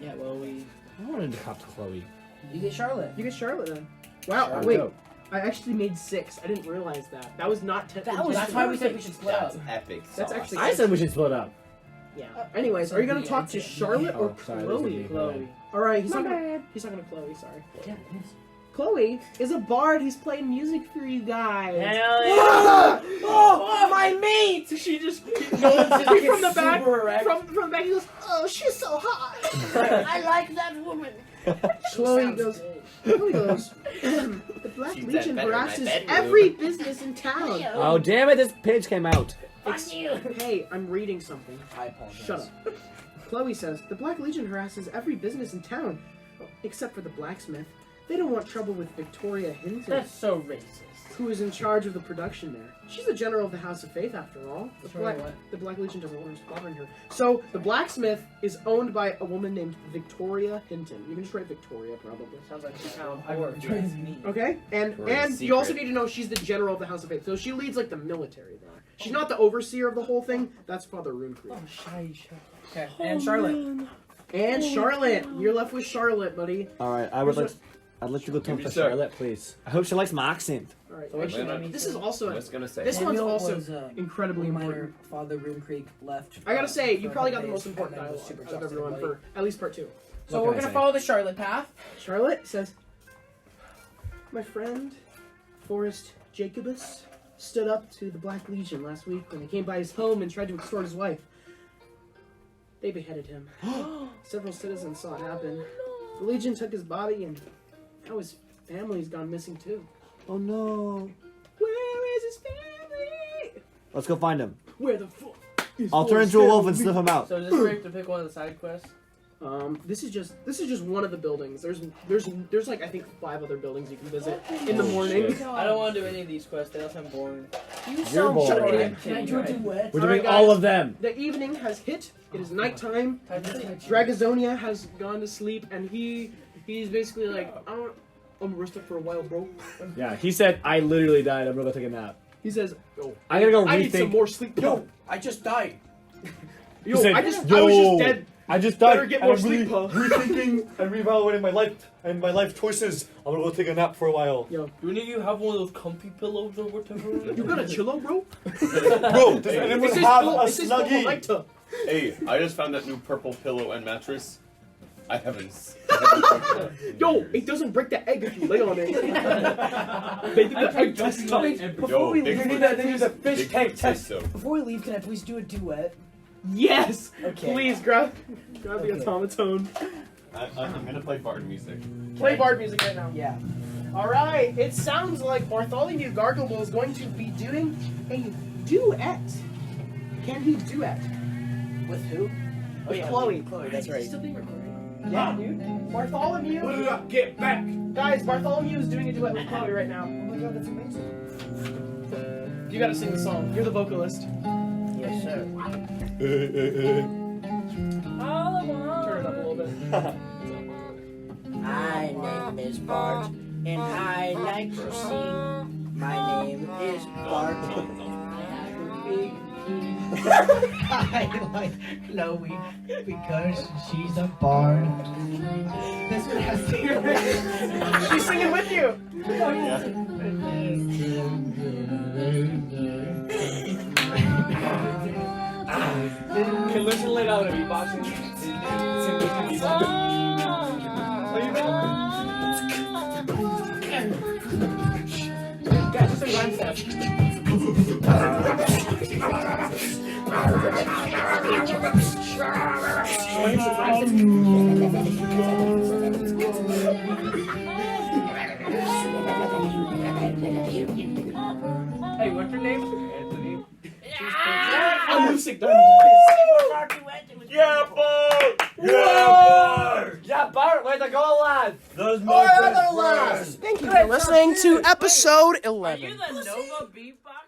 Yeah, well, I wanted to talk to Chloe. You get Charlotte. You get Charlotte then. Wow. Charlotte, Wait. go. I actually made 6. I didn't realize that. That was not 10. That's why we said we should split up. That's epic. That's sauce. actually. I said we should split up. Yeah. Anyways, are you gonna talk to Charlotte or sorry, Chloe? Chloe. All right. He's talking to Chloe. Sorry. Chloe is a bard. He's playing music for you guys. Hell yeah. Oh, my mate! She just Nolan's just from the back. super erect. From the back, he goes, "Oh, she's so hot." I like that woman. Chloe goes. The Black She's Legion better in my harasses bedroom." every business in town. Oh damn it! This page came out. Hey, I'm reading something. I apologize. Shut up. Chloe says, the Black Legion harasses every business in town, except for the blacksmith. They don't want trouble with Victoria Hinton, That's so racist. who is in charge of the production there. She's the general of the House of Faith, after all. Sorry, what? The Black Legion doesn't want us bothering her. So, the blacksmith is owned by a woman named Victoria Hinton. You can just write Victoria, probably. Sounds like a town I whore. would join me. Okay? And Great you also secret. need to know she's the general of the House of Faith. So she leads, like, the military there. She's not the overseer of the whole thing. That's Father Runecreek. Okay, and Charlotte. And Charlotte. You're left with Charlotte, buddy. All right, I'd let you go talk me to a sec. Charlotte, please. I hope she likes my accent. All right. So what should Wait, I mean? This is also I was gonna say. This one's Daniel also was, incredibly minor. important. Father Roomcreek left. I gotta say, you for probably a got the couple most days, important and I was dialogue super of exhausted, everyone buddy. for at least part 2. So What we're can I gonna say? follow the Charlotte path. Charlotte says, my friend, Forrest Jacobus, stood up to the Black Legion last week when they came by his home and tried to extort his wife. They beheaded him. Several citizens saw it happen. The Legion took his body, and now his family's gone missing too. Oh no. Where is his family? Let's go find him. Where the fuck is I'll turn Forrest into a wolf and family? sniff him out. So is this where you have to pick one of the side quests? This is just one of the buildings. There's like I think 5 other buildings you can visit in the morning. I don't want to do any of these quests. They all sound boring. You You're sound bored. shut Kidding. up. Can I do a duet? We're Alright, doing all guys. of them. The evening has hit. It is nighttime. Type it. DragAzonia has gone to sleep, and he's basically like, I'm rested for a while, bro. Yeah, he said I literally died. I'm gonna go take a nap. He says, Yo, I'm gonna go I need some rethink. more sleep. Yo, I just died. Yo, He said, I was just "Yo, dead. I just Better died. get and more I'm sleep, huh? rethinking and reevaluating my life and my life choices. I'm gonna go take a nap for a while. Yo, Do any of you have one of those comfy pillows or whatever? you got a chillo, bro? Bro, does anyone have a It says snuggie? Lighter. Hey, I just found that new purple pillow and mattress. I haven't. Yo, it doesn't break the egg if you lay on it. They did the egg test. Yo, we Bigfoot need that. They use a Bigfoot fish tank says test. so. Before we leave, can I please do a duet? Yes. Okay. Please grab the Okay. automaton. I'm gonna play bard music. Play bard music right now. Yeah. All right. It sounds like Bartholomew Garglable is going to be doing a duet. Can he duet? With who? With Chloe. Chloe, that's right. Still being recorded. Yeah, dude. Bartholomew. Put it up, get back. Guys, Bartholomew is doing a duet with Chloe right now. Oh my god, that's amazing. You gotta sing the song. You're the vocalist. Yes, sir. All I want. Turn it up a little bit. My name is Bart, and I like to sing. My name is Bart. I have a big I like Chloe because she's a bard. This one has to She's singing with you. Can Lucian lay down and beatboxing? Guys, just a rhyme step. Hey, what's your name? Anthony. I'm music done. Yeah, Bart! Yeah, Bart! Yeah, Bart, way to go, lad! Those Thank you for listening to episode 11. Are you the Nova beatbox?